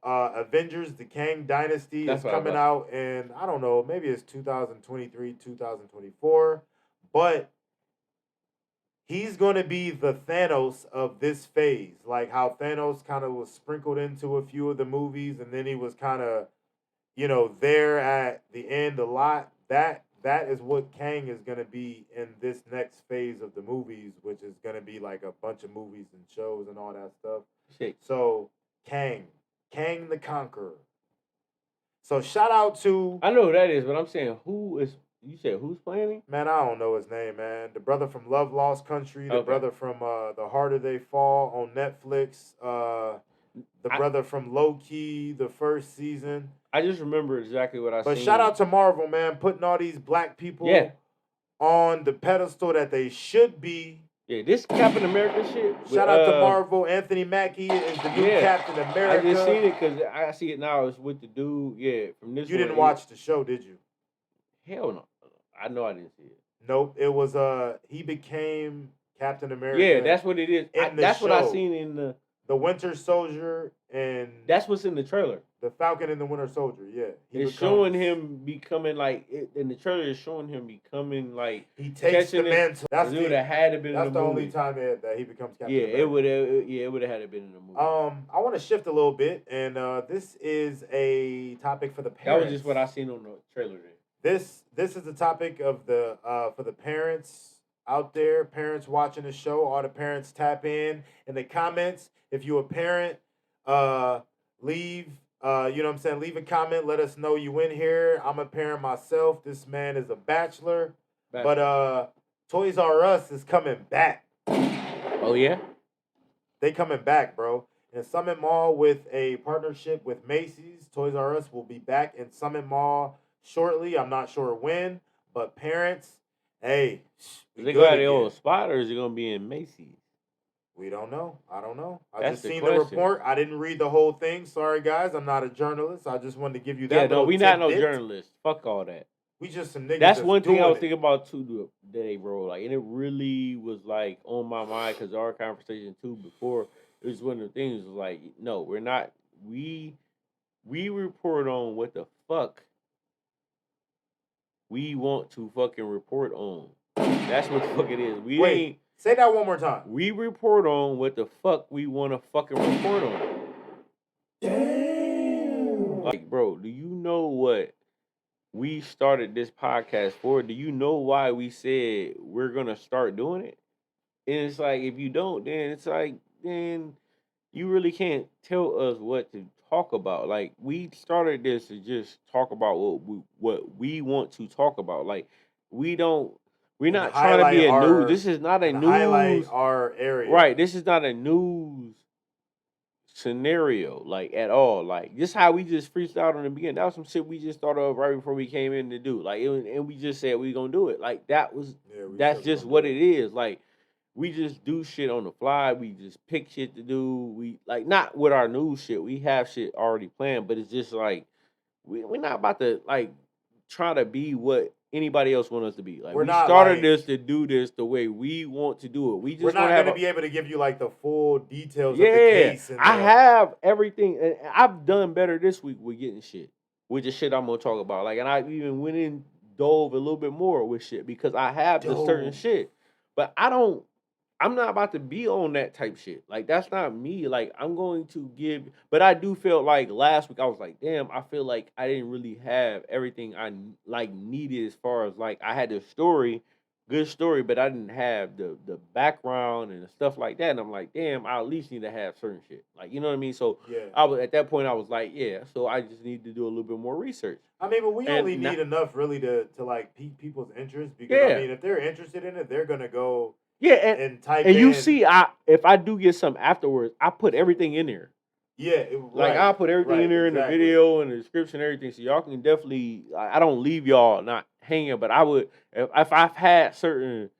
Avengers: The Kang Dynasty is coming out in, I don't know, maybe it's 2023, 2024. But he's going to be the Thanos of this phase. Like how Thanos kind of was sprinkled into a few of the movies and then he was kind of, there at the end a lot. That is what Kang is going to be in this next phase of the movies, which is going to be like a bunch of movies and shows and all that stuff. Shit. So Kang the Conqueror. So shout out to... I know who that is, but I'm saying you said who's playing him? Man, I don't know his name, man. The brother from Love Lost Country, the brother from The Harder They Fall on Netflix, the brother from Loki, the first season. I just remember exactly what I said. But shout out to Marvel, man, putting all these black people on the pedestal that they should be. Yeah, this Captain America shit. Shout out to Marvel. Anthony Mackie is the new Captain America. I just seen it because I see it now. It's with the dude, from this. You didn't watch the show, did you? Hell no. I know I didn't see it. Nope. It was he became Captain America. Yeah, that's what it is. That's what I seen in the Winter Soldier and that's what's in the trailer. The Falcon and the Winter Soldier. Yeah, it's showing him becoming in the trailer. It's showing him becoming he takes the mantle. That's the had to been. That's in the only time that he becomes Captain. Yeah, America. it would have had to been in the movie. I want to shift a little bit, and this is a topic for the parents. That was just what I seen on the trailer. This is the topic of the for the parents. out there, parents watching the show, all the parents tap in the comments. If you're a parent, leave, you know what I'm saying? Leave a comment. Let us know you in here. I'm a parent myself. This man is a bachelor. But Toys R Us is coming back. Oh, yeah? They coming back, bro. In Summit Mall with a partnership with Macy's. Toys R Us will be back in Summit Mall shortly. I'm not sure when, but parents, hey, Is they got their own spot, or is it gonna be in Macy's? We don't know. I don't know. I That's just the seen question. the report. I didn't read the whole thing. Sorry, guys. I'm not a journalist. I just wanted to give you that. Yeah, no, we not no tidbit. journalists. Fuck all that. We just some niggas. That's one thing I was thinking about too today, bro. Like, and it really was like on my mind because our conversation too before. It was one of the things was like, no, we're not. We report on what the fuck we want to fucking report on. That's what the fuck it is. Say that one more time. We report on what the fuck we want to fucking report on. Damn. Like, bro, do you know what we started this podcast for? Do you know why we said we're gonna start doing it? And it's like, if you don't, then it's like, then you really can't tell us what to talk about. Like, we started this to just talk about what we want to talk about. Like, we're not trying to be a news. This is not a news. Highlight our area. Right. This is not a news scenario, like, at all. Like, just how we just freestyled in the beginning. That was some shit we just thought of right before we came in to do. Like, and we just said we gonna do it. Like, that's just what it is. Like, we just do shit on the fly. We just pick shit to do. We, like, not with our news shit. We have shit already planned, but it's just like we're not about to like try to be what anybody else want us to be. Like, we started this to do this the way we want to do it. We're not going to be able to give you like the full details of the case. I have everything, and I've done better this week with getting shit, with the shit I'm gonna talk about. Like, and I even went in, dove a little bit more with shit because I have the certain shit, but I'm not about to be on that type shit. Like, that's not me. Like, I'm going to give, but I do feel like last week I was like, damn, I feel like I didn't really have everything I like needed as far as like I had the story, good story, but I didn't have the background and stuff like that. And I'm like, damn, I at least need to have certain shit. Like, you know what I mean? So I was at that point I was like, yeah, so I just need to do a little bit more research. I mean, but we only need enough really to like pique people's interest because I mean, if they're interested in it, they're gonna go. Yeah, and you see, if I do get something afterwards, I put everything in there. Yeah, like I put everything in there in the video and the description, and everything. So y'all can definitely. I don't leave y'all not hanging, but I would if I've had certain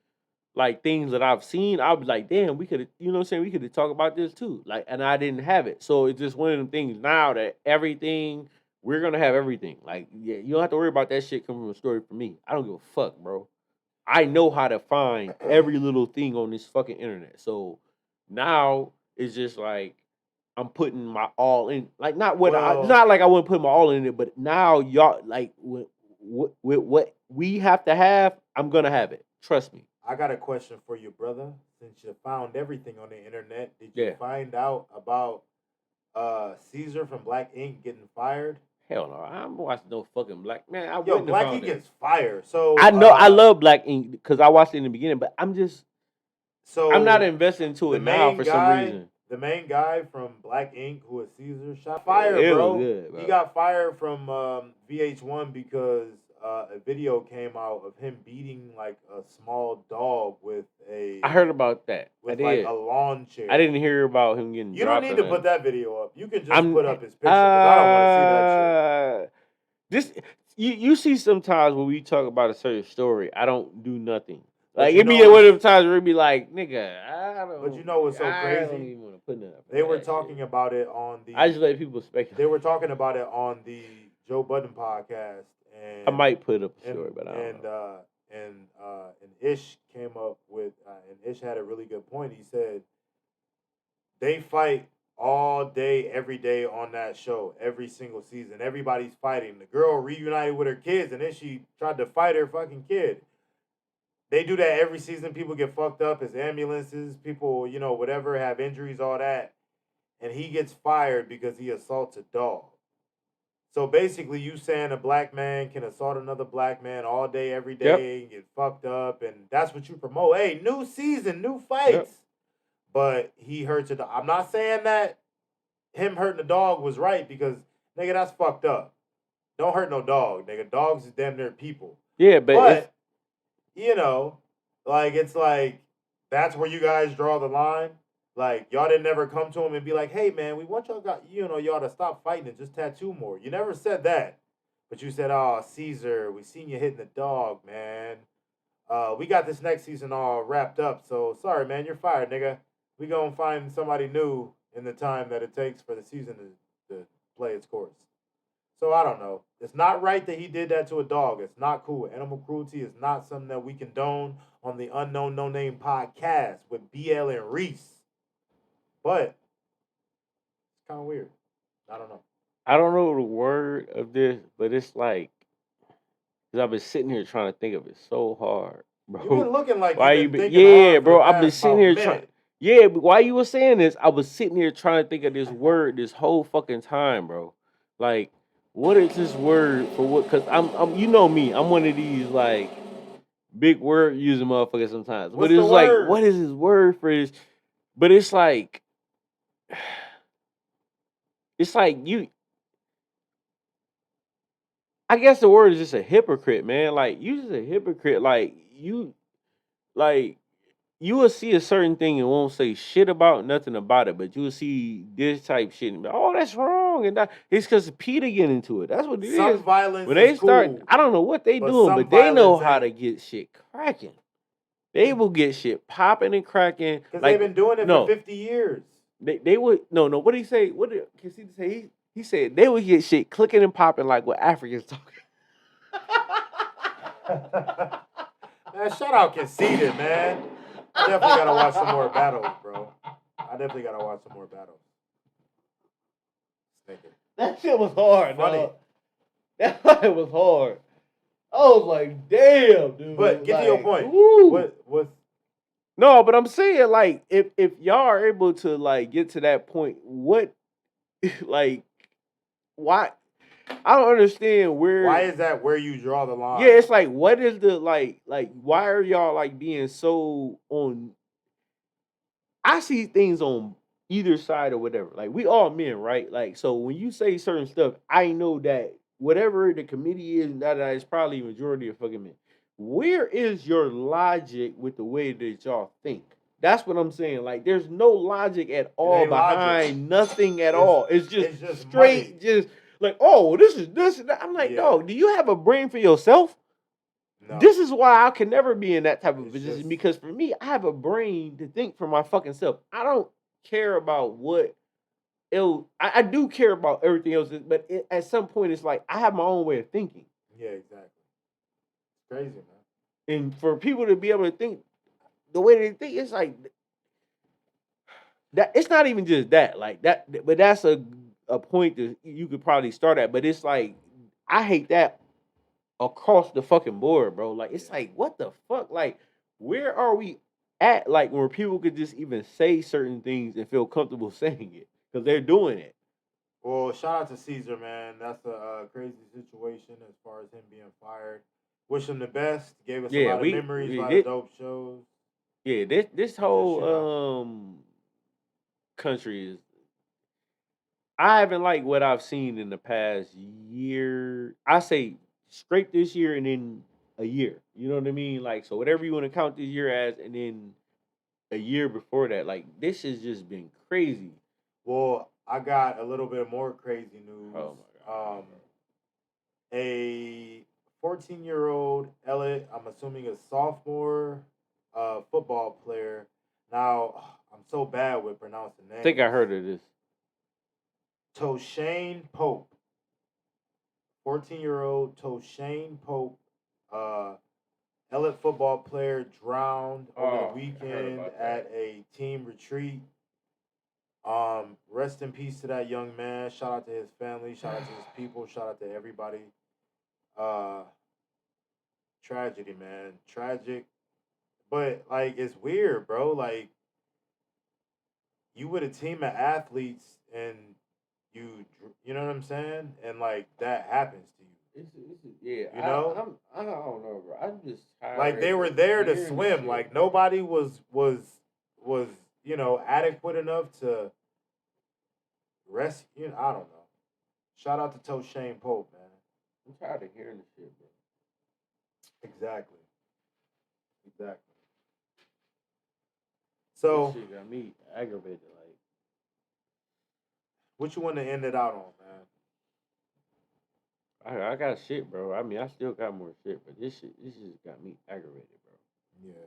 like things that I've seen, I'll be like, damn, we could, you know what I'm saying? We could talk about this too. Like, and I didn't have it, so it's just one of them things now that everything we're gonna have everything. Like, yeah, you don't have to worry about that shit coming from a story for me. I don't give a fuck, bro. I know how to find every little thing on this fucking internet. So now it's just like I'm putting my all in. Like, not like I wouldn't put my all in it, but now y'all like with what we have to have, I'm gonna have it. Trust me. I got a question for you, brother. Since you found everything on the internet, did you find out about Caesar from Black Ink getting fired? Hell no, I'm watching no fucking Black man. Black Ink gets fired. So I know I love Black Ink because I watched it in the beginning, but I'm not investing into it now for some reason. The main guy from Black Ink, who is Caesar, shot fired, bro. Good, bro. He got fired from VH1 because a video came out of him beating like a small dog with a. I heard about that. With like a lawn chair. I didn't hear about him getting. You don't need to put that video up. You can just put up his picture. I don't want to see that shit. You see sometimes when we talk about a certain story, I don't do nothing. Like, it be one of them times where it be like, nigga, I don't. But you know what's so crazy? I don't even want to put nothing. They were talking about it on the. I just let people speculate. They were talking about it on the Joe Budden podcast. And I might put up a story, but I don't know. And Ish came up with, and Ish had a really good point. He said they fight all day, every day on that show, every single season. Everybody's fighting. The girl reunited with her kids, and then she tried to fight her fucking kid. They do that every season. People get fucked up as ambulances. People, you know, whatever, have injuries, all that. And he gets fired because he assaults a dog. So basically, you saying a black man can assault another black man all day, every day, and get fucked up, and that's what you promote. Hey, new season, new fights. But he hurts it. I'm not saying that him hurting the dog was right because, nigga, that's fucked up. Don't hurt no dog, nigga. Dogs is damn near people. Yeah, but you know, like it's like that's where you guys draw the line. Like y'all didn't never come to him and be like, "Hey, man, we want y'all to stop fighting and just tattoo more." You never said that, but you said, "Oh, Caesar, we seen you hitting the dog, man. We got this next season all wrapped up. So sorry, man, you're fired, nigga. We gonna find somebody new in the time that it takes for the season to play its course." So I don't know. It's not right that he did that to a dog. It's not cool. Animal cruelty is not something that we condone on the Unknown No Name podcast with BL and Reese. But it's kind of weird. I don't know. I don't know the word of this, but it's like, because I've been sitting here trying to think of it so hard, bro. You've been looking like why you've been thinking hard bro. for the I've been past sitting about here minute. trying. Yeah, but while you were saying this, I was sitting here trying to think of this word this whole fucking time, bro. Like, what is this word for what? Because I'm you know me, I'm one of these like big word using motherfuckers sometimes. What's but it's the like, word? what is his word for this? But it's like you. I guess the word is just a hypocrite, man. Like you just a hypocrite. Like you will see a certain thing and won't say shit about nothing about it, but you will see this type shit and be, oh, that's wrong, and that it's because Peter get into it. That's what it Some is. violence When they is start, cool, I don't know what they but doing, some but they know violence how to ain't. get shit cracking. They will get shit popping and cracking. Because Like, they've been doing it for 50 years. They would no. What did he say? What did Cassita say? He said they would get shit clicking and popping like what Africans talking. Man, shout out Conceited, man. I definitely gotta watch some more battles, bro. That shit was hard, Funny. dog. That shit was hard. I was like, damn, dude. But get to your point. Woo. What? No, but I'm saying like if y'all are able to like get to that point, what like why I don't understand where. Why is that where you draw the line? Yeah, it's like what is the like why are y'all like being so on? I see things on either side or whatever. Like we all men, right? Like so when you say certain stuff, I know that whatever the committee is, that is probably majority of fucking men. Where is your logic with the way that y'all think? That's what I'm saying. Like, there's no logic at all behind nothing at all. It's just straight, money. Just like, oh, this is this. And that. I'm like, dog, do you have a brain for yourself? No. This is why I can never be in that type of position because for me, I have a brain to think for my fucking self. I don't care about what else. I do care about everything else, but at some point, it's like I have my own way of thinking. Yeah, exactly. Crazy, man. And for people to be able to think the way they think, it's like that. It's not even just that, like that. But that's a point that you could probably start at. But it's like I hate that across the fucking board, bro. Like it's like what the fuck? Like where are we at? Like where people could just even say certain things and feel comfortable saying it because they're doing it. Well, shout out to Caesar, man. That's a crazy situation as far as him being fired. Wish him the best. Gave us a lot of memories, a lot of dope shows. Yeah, this whole country is. I haven't liked what I've seen in the past year. I say straight this year and then a year. You know what I mean? Like so, whatever you want to count this year as, and then a year before that. Like this has just been crazy. Well, I got a little bit more crazy news. Oh my god. A 14-year-old Elliot, I'm assuming a sophomore football player. Now, I'm so bad with pronouncing names. I think I heard of this. Toshane Pope. 14-year-old Toshane Pope, Elliot football player, drowned over the weekend at a team retreat. Rest in peace to that young man. Shout out to his family. Shout out to his people. Shout out to everybody. Tragedy, man. Tragic. But, like, it's weird, bro. Like, you with a team of athletes and you know what I'm saying? And like that happens to you. Yeah, you know, I don't know, bro. I'm just tired. Like they were there to swim. Like nobody was adequate enough to rescue. I don't know. Shout out to Toe Shane Pope, man. I'm tired of hearing this shit, bro. Exactly. So this shit got me aggravated. Like, what you want to end it out on, man? I got shit, bro. I mean, I still got more shit, but this just got me aggravated, bro. Yeah.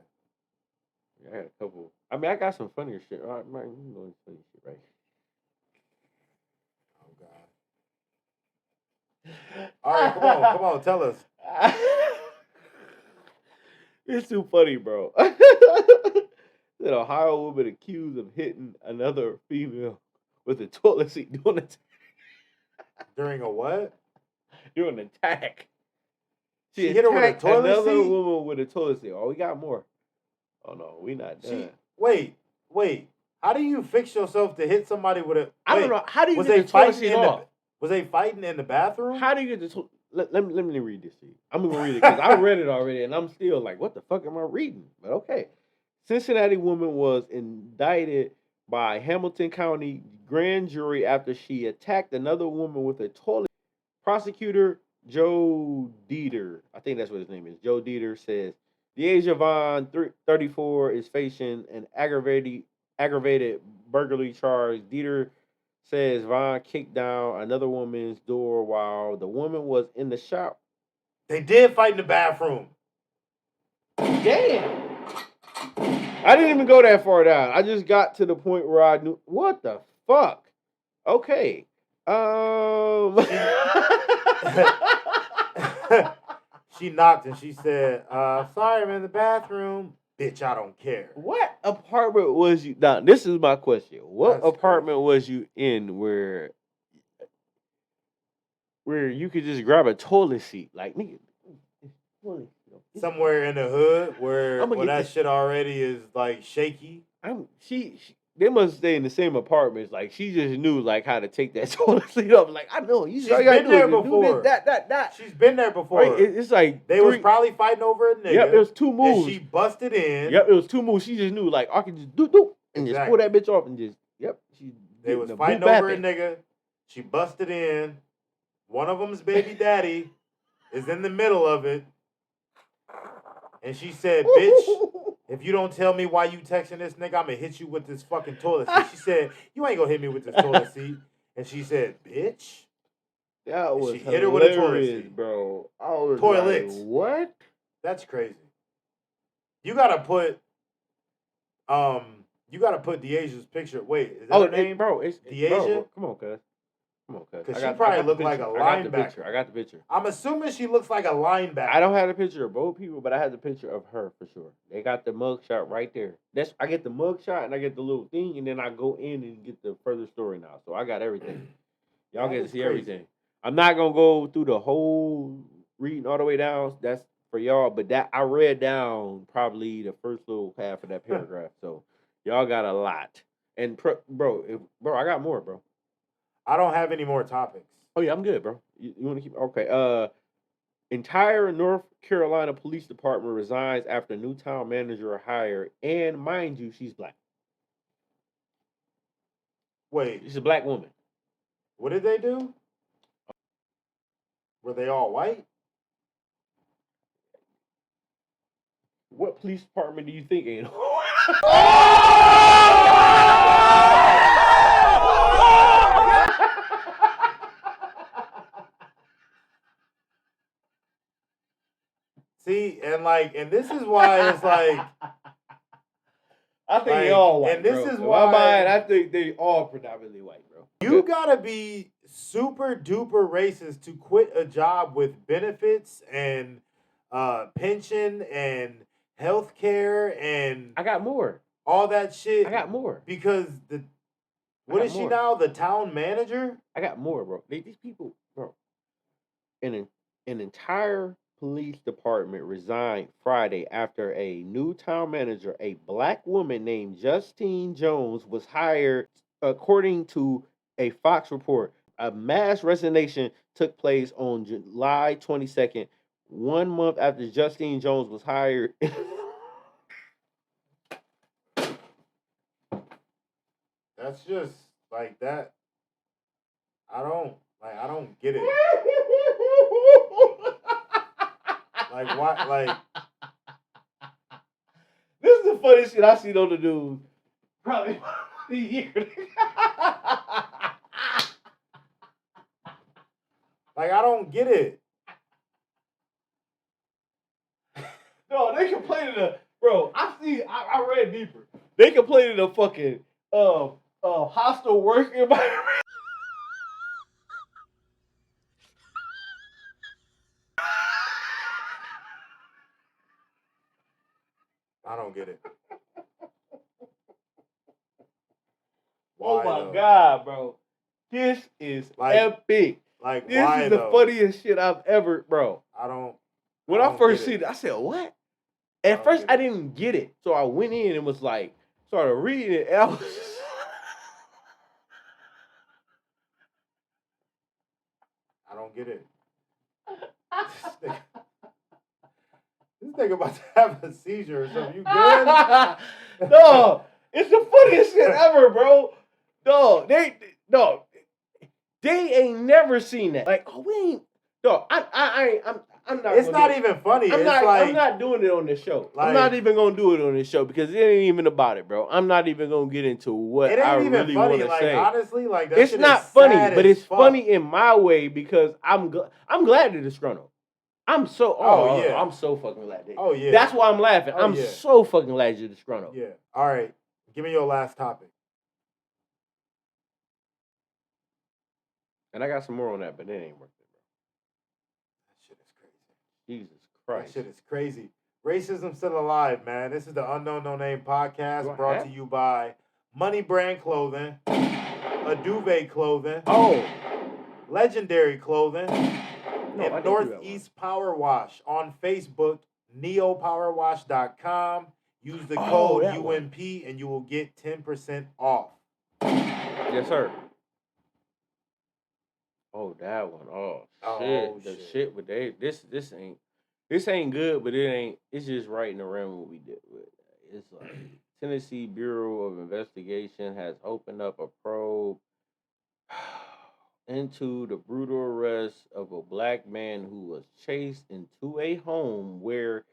I had a couple. I mean, I got some funnier shit. All right, man, you know funny shit, right? Oh God. All right, come on, tell us. It's too funny, bro. An Ohio woman accused of hitting another female with a toilet seat during a what? During an attack. She hit her with a toilet another seat? woman with a toilet seat. Oh, we got more. Oh no, we not done. Wait. How do you fix yourself to hit somebody with a? I don't know. How do you get the toilet seat off? Was they fighting in the bathroom? How do you get the toilet? Let me read this to you. I'm gonna read it because I read it already, and I'm still like, what the fuck am I reading? But okay. Cincinnati woman was indicted by Hamilton County grand jury after she attacked another woman with a toilet. Prosecutor Joe Dieter, I think that's what his name is. Joe Dieter says the age of Vaughn, 34, is facing an aggravated burglary charge. Dieter says Vaughn kicked down another woman's door while the woman was in the shop. They did fight in the bathroom. Damn. I didn't even go that far down. I just got to the point where I knew what the fuck. Okay. She knocked and she said, sorry, I'm in the bathroom. Bitch, I don't care. What apartment was you? Now, this is my question. What apartment was you in where you could just grab a toilet seat? Like, nigga, somewhere in the hood where that shit already is like shaky. They must stay in the same apartments. Like she just knew like how to take that toilet seat up. Like I know she's been there before. She's been there before. Right? It's like they was probably fighting over a nigga. Yep, it was two moves. And she busted in. Yep, it was two moves. She just knew like I could just do and just pull that bitch off and just They was fighting over a nigga. She busted in. One of them's baby daddy is in the middle of it. And she said, bitch, if you don't tell me why you texting this nigga, I'm going to hit you with this fucking toilet seat. She said, you ain't going to hit me with this toilet seat. And she said, bitch. That was she hit her with a toilet seat. Bro. I was like, what? That's crazy. You got to put Deaja's picture. Wait, is that her name? Bro, it's Deaja? Come on, cuz. Because she probably looked like a linebacker. I got the picture. I'm assuming she looks like a linebacker. I don't have the picture of both people, but I have the picture of her for sure. They got the mugshot right there. I get the mugshot and I get the little thing, and then I go in and get the further story now. So I got everything. Y'all get to see everything. I'm not gonna go through the whole reading all the way down. That's for y'all, but that I read down probably the first little half of that paragraph. So y'all got a lot. And bro, I got more, bro. I don't have any more topics. Oh yeah, I'm good, bro. You want to keep okay? Entire North Carolina Police Department resigns after new town manager hired, and mind you, she's black. Wait, she's a black woman. What did they do? Were they all white? What police department do you think ain't? See, and this is why it's like I think they all white. And this bro. is why my mind, I think they all predominantly white, bro. You gotta be super duper racist to quit a job with benefits and pension and health care and I got more. All that shit. I got more. Because what is she now? The town manager? I got more, bro. These people, bro. An entire police department resigned Friday after a new town manager, a black woman named Justine Jones, was hired, according to A Fox report. A mass resignation took place on July 22nd, 1 month after Justine Jones was hired. That's just like that. I don't get it. Like why? Like this is the funniest shit I seen on the news. Probably a year. Like I don't get it. No, they complaining to bro. I read deeper. They complaining to fucking hostile work environment. I don't get it. Oh my god, bro. This is like, epic. Like this why is the though? funniest shit I've ever, bro. When I first seen it, I said, what? At first, I didn't get it. So I went in and was like, started reading it. And I was I don't get it. This nigga about to have a seizure or something. You good? No, it's the funniest shit ever, bro. No, they ain't never seen that. Like, oh, we ain't. No, I'm not. It's not even funny. I'm not doing it on this show. Like, I'm not even gonna do it on this show because it ain't even about it, bro. I'm not even gonna get into what I really want to say. Honestly, like that it's shit not is funny, sad but it's fuck. funny in my way because I'm glad they're disgruntled. I'm so I'm so fucking glad they. Oh yeah. That's why I'm laughing. I'm so fucking glad you're disgruntled. Yeah. All right. Give me your last topic. And I got some more on that, but it ain't worth it, bro. That shit is crazy. Jesus Christ. That shit is crazy. Racism still alive, man. This is the Unknown No Name podcast brought to you by Money Brand Clothing, A Duvet Clothing, Legendary Clothing, and Northeast Power Wash on Facebook, neopowerwash.com. Use the code UNP and you will get 10% off. Yes, sir. Oh, that one. Oh, shit. The shit with this ain't good, but it's just right in the realm what we did with. It's like Tennessee Bureau of Investigation has opened up a probe into the brutal arrest of a black man who was chased into a home where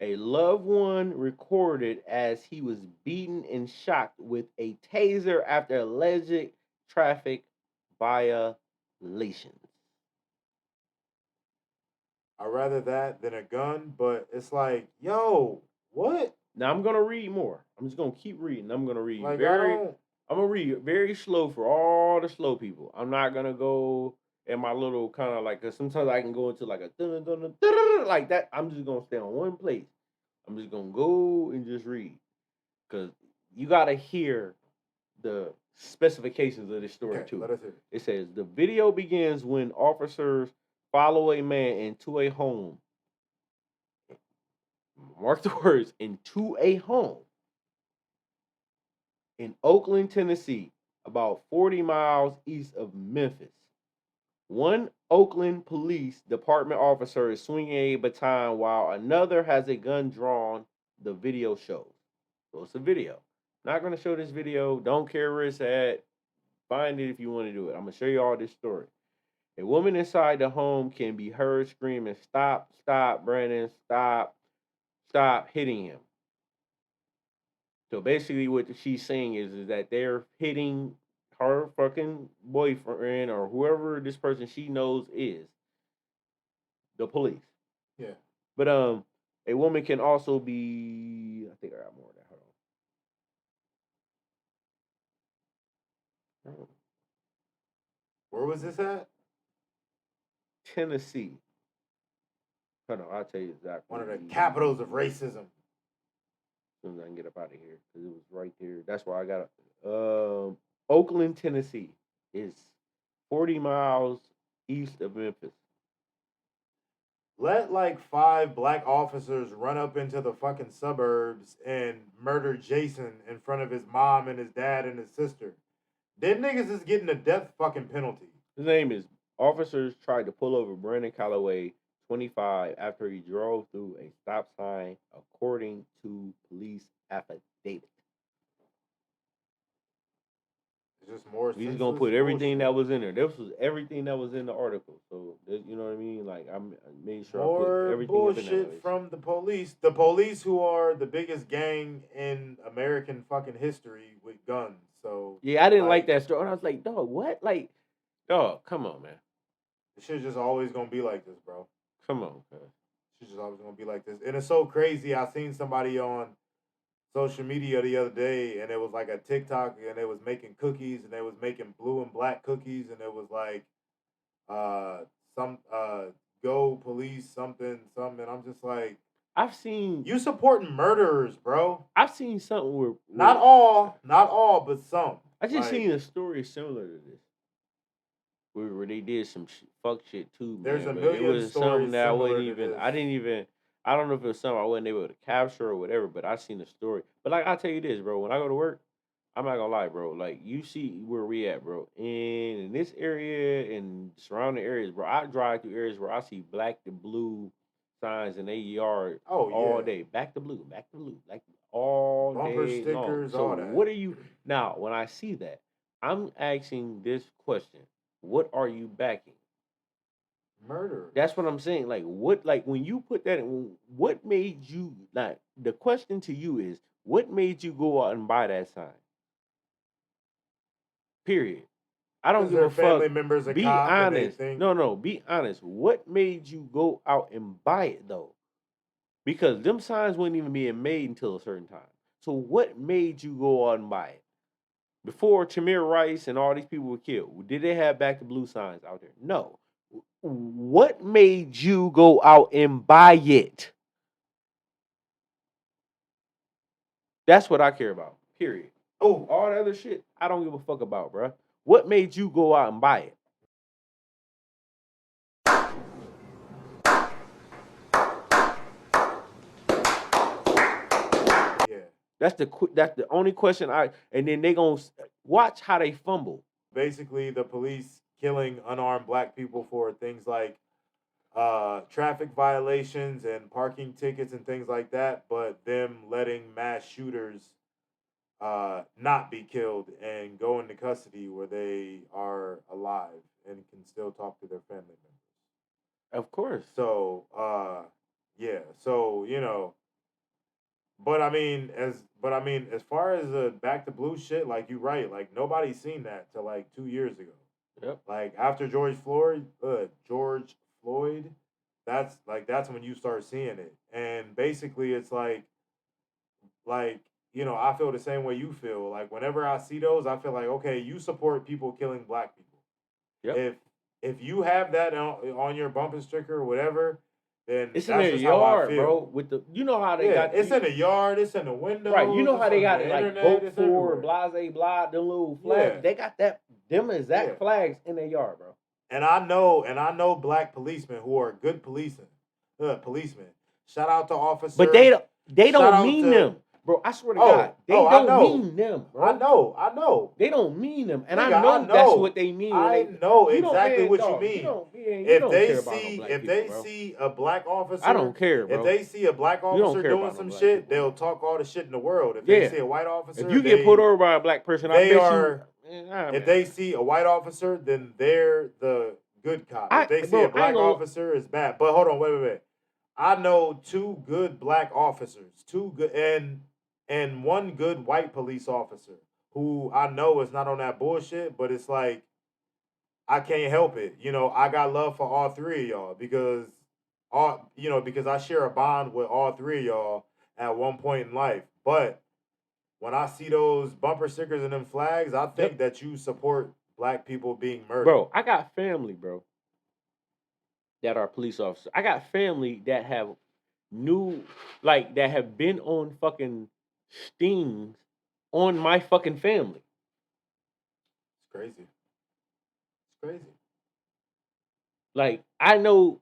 a loved one recorded as he was beaten and shocked with a taser after alleged traffic violations. I'd rather that than a gun, but it's like, yo, what? Now I'm gonna read more. I'm just gonna keep reading. I'm gonna read I'm gonna read very slow for all the slow people. I'm not gonna go in my little kind of like, cause sometimes I can go into like a like that. I'm just gonna stay on one place. I'm just gonna go and just read, cause you gotta hear the specifications of this story too. Let us hear it. It says the video begins when officers follow a man into a home. Mark the words, into a home in Oakland, Tennessee, about 40 miles east of Memphis. One Oakland Police Department officer is swinging a baton while another has a gun drawn, the video shows. So it's a video. Not going to show this video. Don't care where it's at. Find it if you want to do it. I'm going to show you all this story. A woman inside the home can be heard screaming, "Stop, stop, Brandon, stop, stop hitting him." So basically what she's saying is that they're hitting her fucking boyfriend or whoever this person she knows is. The police. Yeah. But a woman can also be, I think I got more of that. Hold on. Where was this at? Tennessee. Hold on, I'll tell you exactly. One of the capitals of racism. As soon as I can get up out of here, because it was right there. That's why I got it. Oakland, Tennessee is 40 miles east of Memphis. Let like 5 black officers run up into the fucking suburbs and murder Jason in front of his mom and his dad and his sister. Them niggas is getting a death fucking penalty. His name is officers tried to pull over Brandon Calloway, 25, after he drove through a stop sign, according to police affidavit. It's just more. He's gonna put everything that was in there. This was everything that was in the article. So you know what I mean? Like I made sure more I put everything bullshit from the police. The police, who are the biggest gang in American fucking history with guns. So yeah, I didn't like that story. I was like, dog, what? Like, dog, come on, man. This shit's just always gonna be like this, bro. Come on, man. Shit's just always gonna be like this, and it's so crazy. I seen somebody on social media the other day, and it was like a TikTok, and they was making cookies, and they was making blue and black cookies, and it was like some go police something. And I'm just like, I've seen you supporting murderers, bro. I've seen something where not all, but some. I just seen a story similar to this, where they did some fuck shit too. Man. There's a but million it was stories something that I wouldn't similar to even. this. I don't know if it was something I wasn't able to capture or whatever. But I seen the story. But like I'll tell you this, bro. When I go to work, I'm not gonna lie, bro. Like you see where we at, bro. And in this area and surrounding areas, bro. I drive through areas where I see black to blue signs in their yard all day. Back to blue, back to blue, like all bumper day stickers, long. So all that. what are you now? When I see that, I'm asking this question: what are you backing? Murder. That's what I'm saying. Like what? Like when you put that in, what made you? Like the question to you is, what made you go out and buy that sign? Period. I don't give a fuck. Family members a be cop honest. think... No. Be honest. What made you go out and buy it though? Because them signs weren't even being made until a certain time. So what made you go out and buy it? Before Tamir Rice and all these people were killed, did they have back to blue signs out there? No. What made you go out and buy it? That's what I care about. Period. Oh, all the other shit, I don't give a fuck about, bro. What made you go out and buy it? Yeah. That's the only question and then they gonna watch how they fumble. Basically, the police killing unarmed black people for things like traffic violations and parking tickets and things like that, but them letting mass shooters not be killed and go into custody where they are alive and can still talk to their family members. Of course. So, yeah. So, you know, but I mean, as far as the back to blue shit, like you're right, like nobody's seen that till like 2 years ago. Yep. Like after George Floyd, that's when you start seeing it. And basically it's like, you know, I feel the same way you feel. Like whenever I see those, I feel like, okay, you support people killing black people. Yep. If you have that on your bumper sticker or whatever, then it's that's in their yard, bro. With the, you know how they got it's in the yard, it's in the window. Right, you know how they got it like vote for, blase blah, the little flags. Yeah. They got them exact flags in their yard, bro. And I know black policemen who are good policemen. Shout out to officers. But they don't mean them. Bro, I swear to God, they don't mean them, bro. I know. They don't mean them, and I know that's what they mean. I know exactly what you mean. If they see a black officer, I don't care, bro. If they see a black officer doing some shit, they'll talk all the shit in the world. If they see a white officer, if you get pulled over by a black person, if they see a white officer, then they're the good cop. If they see a black officer, it's bad. But hold on, wait. I know 2 good black officers, 2 good and 1 good white police officer who I know is not on that bullshit, but it's like I can't help it. You know, I got love for all 3 of y'all because I share a bond with all 3 of y'all at one point in life. But when I see those bumper stickers and them flags, I think that you support black people being murdered. Bro, I got family, bro, that are police officers. I got family that have that have been on fucking stings on my fucking family. It's crazy. Like, I know,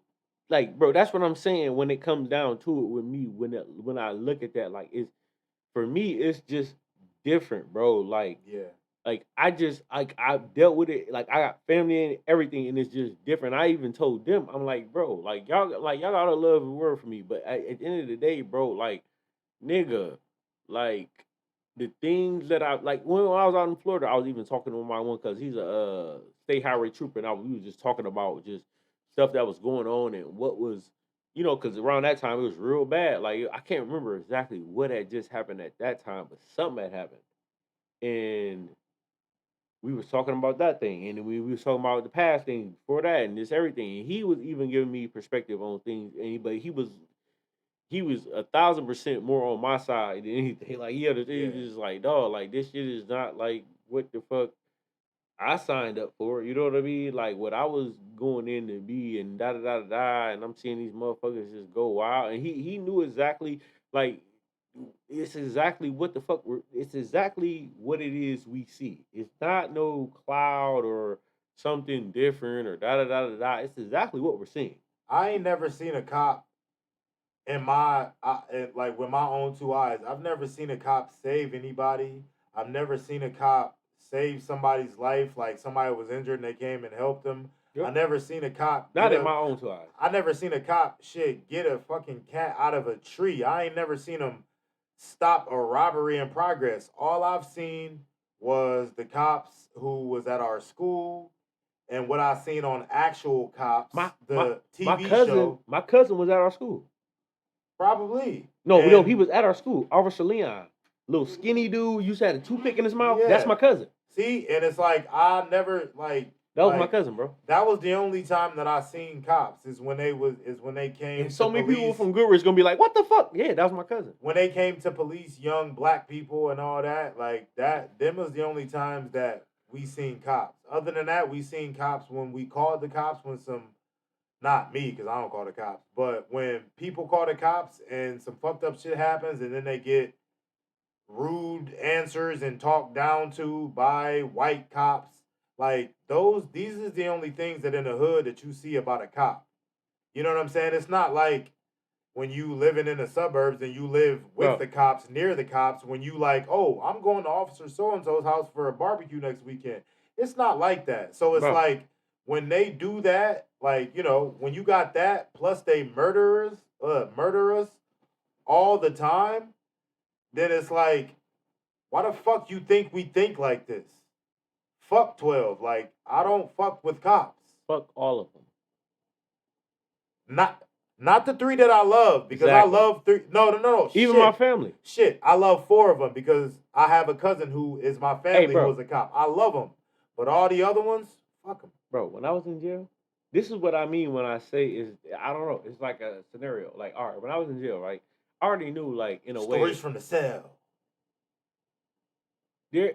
like, bro, that's what I'm saying when it comes down to it with me. When I look at that, like, for me, it's just different, bro. Like, Like I dealt with it. Like I got family and everything, and it's just different. I even told them, I'm like, bro, y'all gotta love and word for me. But at the end of the day, bro, like, nigga, like the things that I like when I was out in Florida, I was even talking to my one because he's a state highway trooper, and we was just talking about just stuff that was going on and what was, because around that time it was real bad. Like I can't remember exactly what had just happened at that time, but something had happened, and we was talking about that thing, and then we was talking about the past thing before that, and this everything. And he was even giving me perspective on things, but he was 1,000% more on my side than anything. Like he understood, he was just like, dog, like this shit is not like what the fuck I signed up for. You know what I mean? Like what I was going in to be, and da da da da da, and I'm seeing these motherfuckers just go wild, and he knew exactly like. It's exactly what the fuck it's exactly what it is we see. It's not no cloud or something different or da da da da da. It's exactly what we're seeing. I ain't never seen a cop like with my own two eyes. I've never seen a cop save anybody. I've never seen a cop save somebody's life, like somebody was injured and they came and helped them. Yep. I never seen a cop. Not in my own two eyes. I never seen a cop get a fucking cat out of a tree. I ain't never seen him stop a robbery in progress. All I've seen was the cops who was at our school, and what I seen on actual cops. TV show. My cousin was at our school. Probably. No, he was at our school. Officer Leon, little skinny dude, used to have a toothpick in his mouth. Yeah. That's my cousin. See, and it's like I never like. That was my cousin, bro. That was the only time that I seen cops is when they came. And so many people from Goodrich gonna be like, "What the fuck?" Yeah, that was my cousin. When they came to police young black people and all that, like that, them was the only times that we seen cops. Other than that, we seen cops when we called the cops when not me because I don't call the cops, but when people call the cops and some fucked up shit happens and then they get rude answers and talked down to by white cops. Like these is the only things that in the hood that you see about a cop. You know what I'm saying? It's not like when you living in the suburbs and you live with the cops, near the cops, when you like, oh, I'm going to Officer So-and-so's house for a barbecue next weekend. It's not like that. So it's like when they do that, like, when you got that, plus they murder us all the time, then it's like, why the fuck you think we think like this? Fuck 12. Like, I don't fuck with cops. Fuck all of them. Not the 3 that I love, because I love 3. No. Even my family. Shit, I love 4 of them because I have a cousin who is my family who was a cop. I love them. But all the other ones, fuck them. Bro, when I was in jail, this is what I mean when I say I don't know, it's like a scenario. Like, all right, when I was in jail, right, I already knew, like, in a way. Stories from the cell.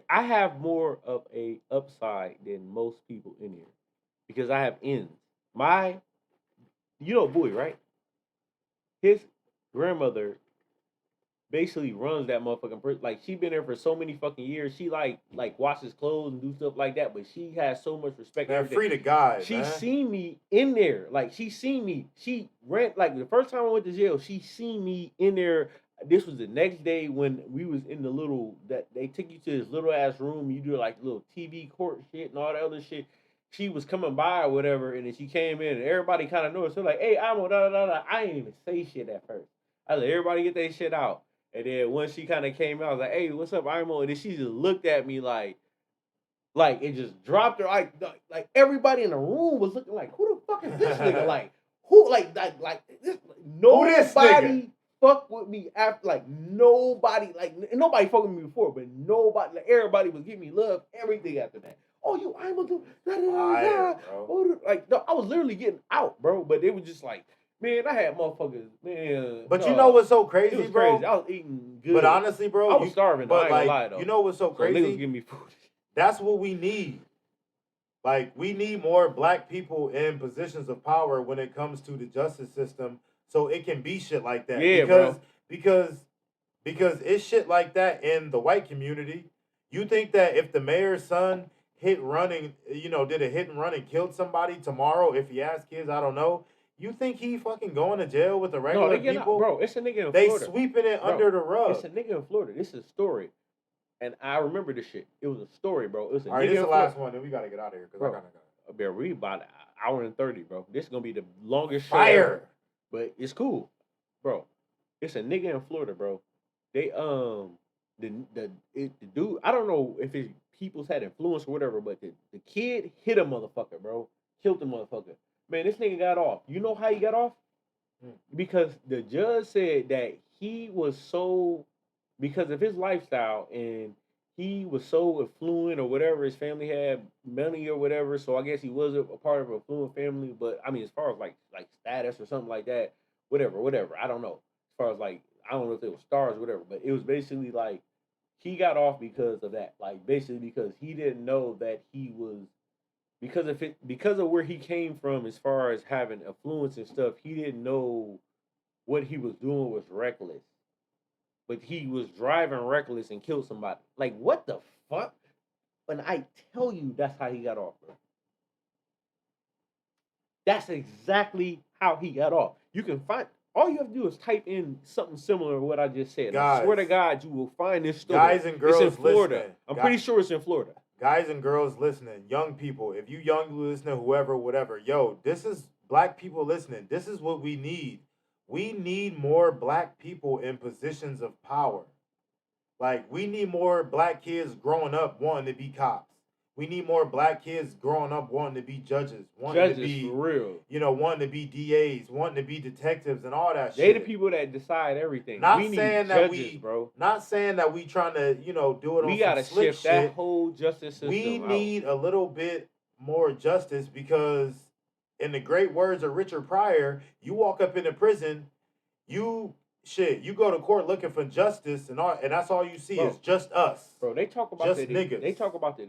I have more of a upside than most people in here because I have ends. Boy, right? His grandmother basically runs that motherfucking person. Like, she been there for so many fucking years. She like washes clothes and do stuff like that, but she has so much respect. Man, free to God. She seen me in there. Like, she seen me. She ran, like, the first time I went to jail, she seen me in there. This was the next day when we was in the little, that they took you to this little ass room. You do like little TV court shit and all that other shit. She was coming by or whatever, and then she came in, and everybody kind of noticed. So like, hey, I'm da da da da. I didn't even say shit at first. I let everybody get their shit out, and then once she kind of came out, I was like, hey, what's up, Imo? And then she just looked at me like it just dropped her. Like everybody in the room was looking like, who the fuck is this nigga? Like who? Like this? Nobody fuck with me after, like nobody, like nobody fucked with me before, but nobody, like everybody was giving me love, everything after that. Oh, you, I'm gonna do like no, I was literally getting out, bro. But they was just like, man, I had motherfuckers, man. But you know what's so crazy, it was bro? Crazy. I was eating good. But honestly, bro, I was starving. But I ain't gonna lie, though. You know what's so crazy? Niggas give me food. That's what we need. Like, we need more black people in positions of power when it comes to the justice system, so it can be shit like that. Yeah, because it's shit like that in the white community. You think that if the mayor's son did a hit and run and killed somebody tomorrow, if he has kids, I don't know. You think he fucking going to jail with the regular people? Bro, it's a nigga in Florida. They sweeping it under the rug. It's a nigga in Florida. This is a story. And I remember this shit. It was a story, bro. It was a All right, this is the last one, then we gotta get out of here because I gotta go. Bear, we about an hour and 30, bro. This is gonna be the longest show Fire. ever. But it's cool, bro. It's a nigga in Florida, bro. They the dude. I don't know if his people's had influence or whatever, but the kid hit a motherfucker, bro. Killed the motherfucker. Man, this nigga got off. You know how he got off? Because the judge said that he was so, because of his lifestyle, and he was so affluent or whatever, his family had money or whatever, so I guess he was a part of an affluent family, but I mean, as far as like status or something like that, whatever, I don't know. As far as like, I don't know if it was stars or whatever, but it was basically like, he got off because of that. Like, basically because he didn't know that he was, because of where he came from as far as having affluence and stuff, he didn't know what he was doing was reckless. But he was driving reckless and killed somebody. Like, what the fuck? And I tell you, that's how he got off, bro. That's exactly how he got off. You can find, all you have to do is type in something similar to what I just said. Guys, I swear to God, you will find this story. Guys and girls, it's in Florida. listening. I'm pretty sure it's in Florida. Guys and girls listening, young people, if you young listening, whoever, whatever, yo, this is black people listening. This is what we need. We need more black people in positions of power. Like, we need more black kids growing up wanting to be cops. We need more black kids growing up wanting to be judges, wanting to be, for real. You know, wanting to be DAs, wanting to be detectives and all that shit. They the people that decide everything. Not we saying need that judges, bro. Not saying that we trying to, you know, do it on some slick shit. We gotta shift that whole justice system. We need a little bit more justice because, in the great words of Richard Pryor, you walk up into prison, you go to court looking for justice, and that's all you see, bro, is just us. Bro, they talk about just niggas. They talk about the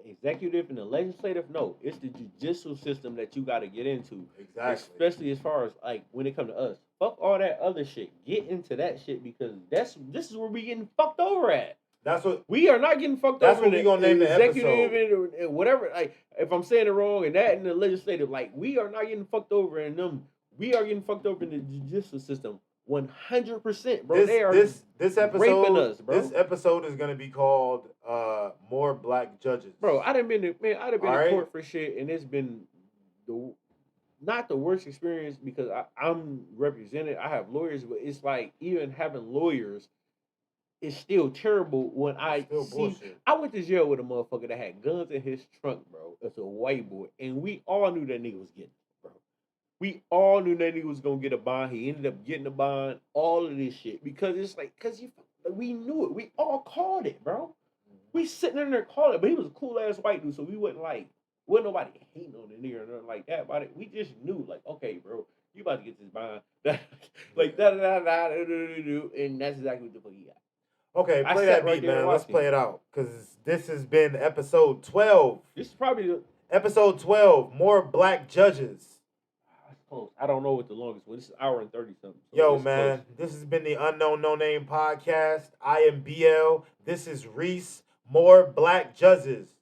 executive and the legislative. No, it's the judicial system that you got to get into. Exactly. Especially as far as like when it comes to us. Fuck all that other shit. Get into that shit because this is where we getting fucked over at. That's what we are not getting fucked that's over. That's what we gonna name the executive and whatever. Like if I'm saying it wrong, and that in the legislative, like we are not getting fucked over in them. We are getting fucked over in the judicial system. 100%, bro. This episode, raping us, bro. This episode is gonna be called "More Black Judges." Bro, I'd have been in court for shit, and it's been not the worst experience because I'm represented. I have lawyers, but it's like even having lawyers, it's still terrible when I see. Bullshit. I went to jail with a motherfucker that had guns in his trunk, bro. It's a white boy, and we all knew that nigga was getting. We all knew that nigga was gonna get a bond. He ended up getting a bond. All of this shit because it's like, we knew it. We all called it, bro. We sitting in there calling it, but he was a cool ass white dude, so we wasn't nobody hating on the nigga or nothing like that about it. We just knew, like, okay, bro, you about to get this bond, like and that's exactly what the fuck he got. Okay, play that beat, man. Let's play it out because this has been episode 12. This is probably episode 12. More Black Judges. Close. I don't know what the longest one. This is an hour and 30 something. So yo, man, this has been the Unknown No Name Podcast. I am BL. This is Reese. More Black Judges.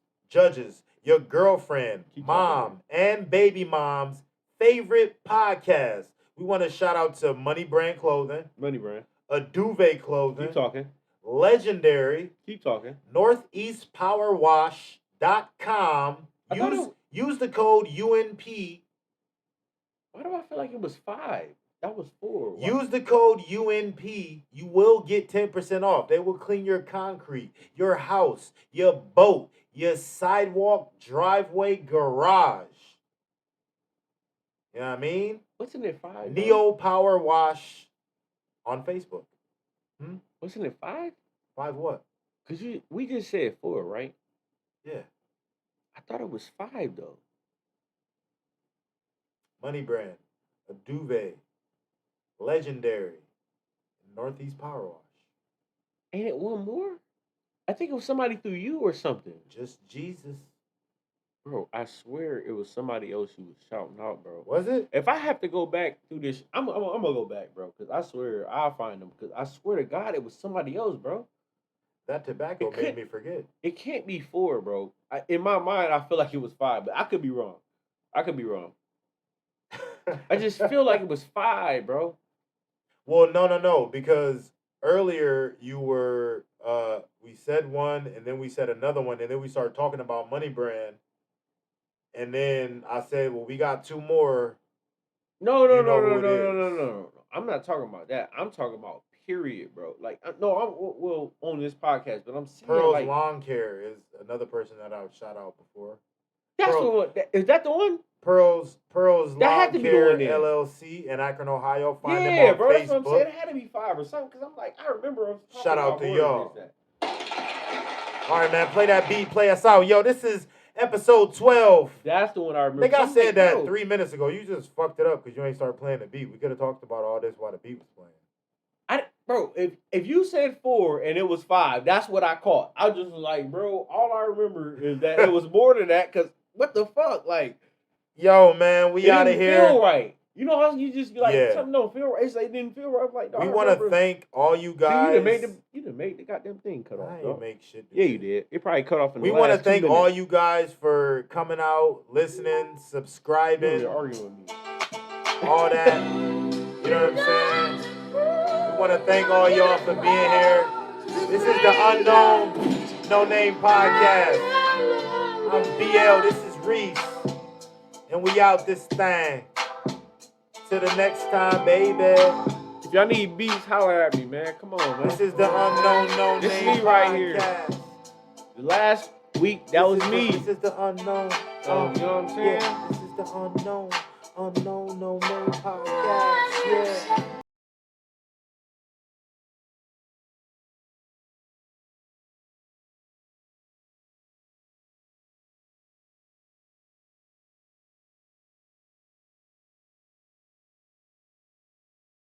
Your girlfriend, mom, and baby mom's favorite podcast. We want to shout out to Money Brand Clothing. Money Brand. A Duvet Clothing. Keep talking. Legendary. Keep talking. NortheastPowerWash.com. Use the code UNP. Why do I feel like it was 5? That was 4. Use the code UNP. You will get 10% off. They will clean your concrete, your house, your boat, your sidewalk, driveway, garage. You know what I mean? What's in it 5? Neo Power Wash on Facebook. What's in it 5? 5 what? Because we just said 4, right? Yeah. I thought it was 5 though. Money Brand, a Duvet, Legendary, Northeast Power Wash. Ain't it one more? I think it was somebody through you or something. Just Jesus. Bro, I swear it was somebody else who was shouting out, bro. Was it? If I have to go back through this, I'm gonna go back, bro, because I swear I'll find them. Because I swear to God, it was somebody else, bro. That tobacco made me forget. It can't be 4, bro. In my mind, I feel like it was 5, but I could be wrong. I just feel like it was 5, bro. Well, no, because earlier you were we said one, and then we said another one, and then we started talking about Money Brand. And then I said, well, we got two more. No. I'm not talking about that. I'm talking about period, bro. Like, well, on this podcast, but I'm saying Pearl's like Lawn Care is another person that I would shout out before. That's the one. Is that the one? Pearl's that had to Lawn be Care the one then. LLC in Akron, Ohio. Find them on bro, Facebook. that's what I'm saying. It had to be 5 or something, because I'm like, I remember us talking Shout out about to ordering y'all. this. All right, man, play that beat, play us out. Yo, this is episode 12. That's the one I remember. I think I said that 3 minutes ago. You just fucked it up because you ain't started playing the beat. We could have talked about all this while the beat was playing. Bro, if you said 4 and it was 5, that's what I caught. I just was like, bro, all I remember is that it was more than that, because what the fuck? Like, yo, man, we out of here. It didn't feel right. You know how you just be like, something don't feel right. It's like, it didn't feel right. I'm like, no, we want to thank all you guys. See, you done made the goddamn thing cut off. I didn't make shit. Yeah, you did. It probably cut off in the last 2 minutes. We want to thank all you guys for coming out, listening, subscribing. You're arguing with me. All that. You know what I'm saying? We want to thank all y'all for being here. This is the Unknown No Name Podcast. I'm BL. This is Reese. And we out this thing. Till the next time, baby. If y'all need beats, holler at me, man. Come on, man. This is the Unknown No Name This is me Podcast. right here. The last week, that was me. This is the Unknown. You know what I'm saying? Yeah, this is the Unknown No Name Podcast. Yeah.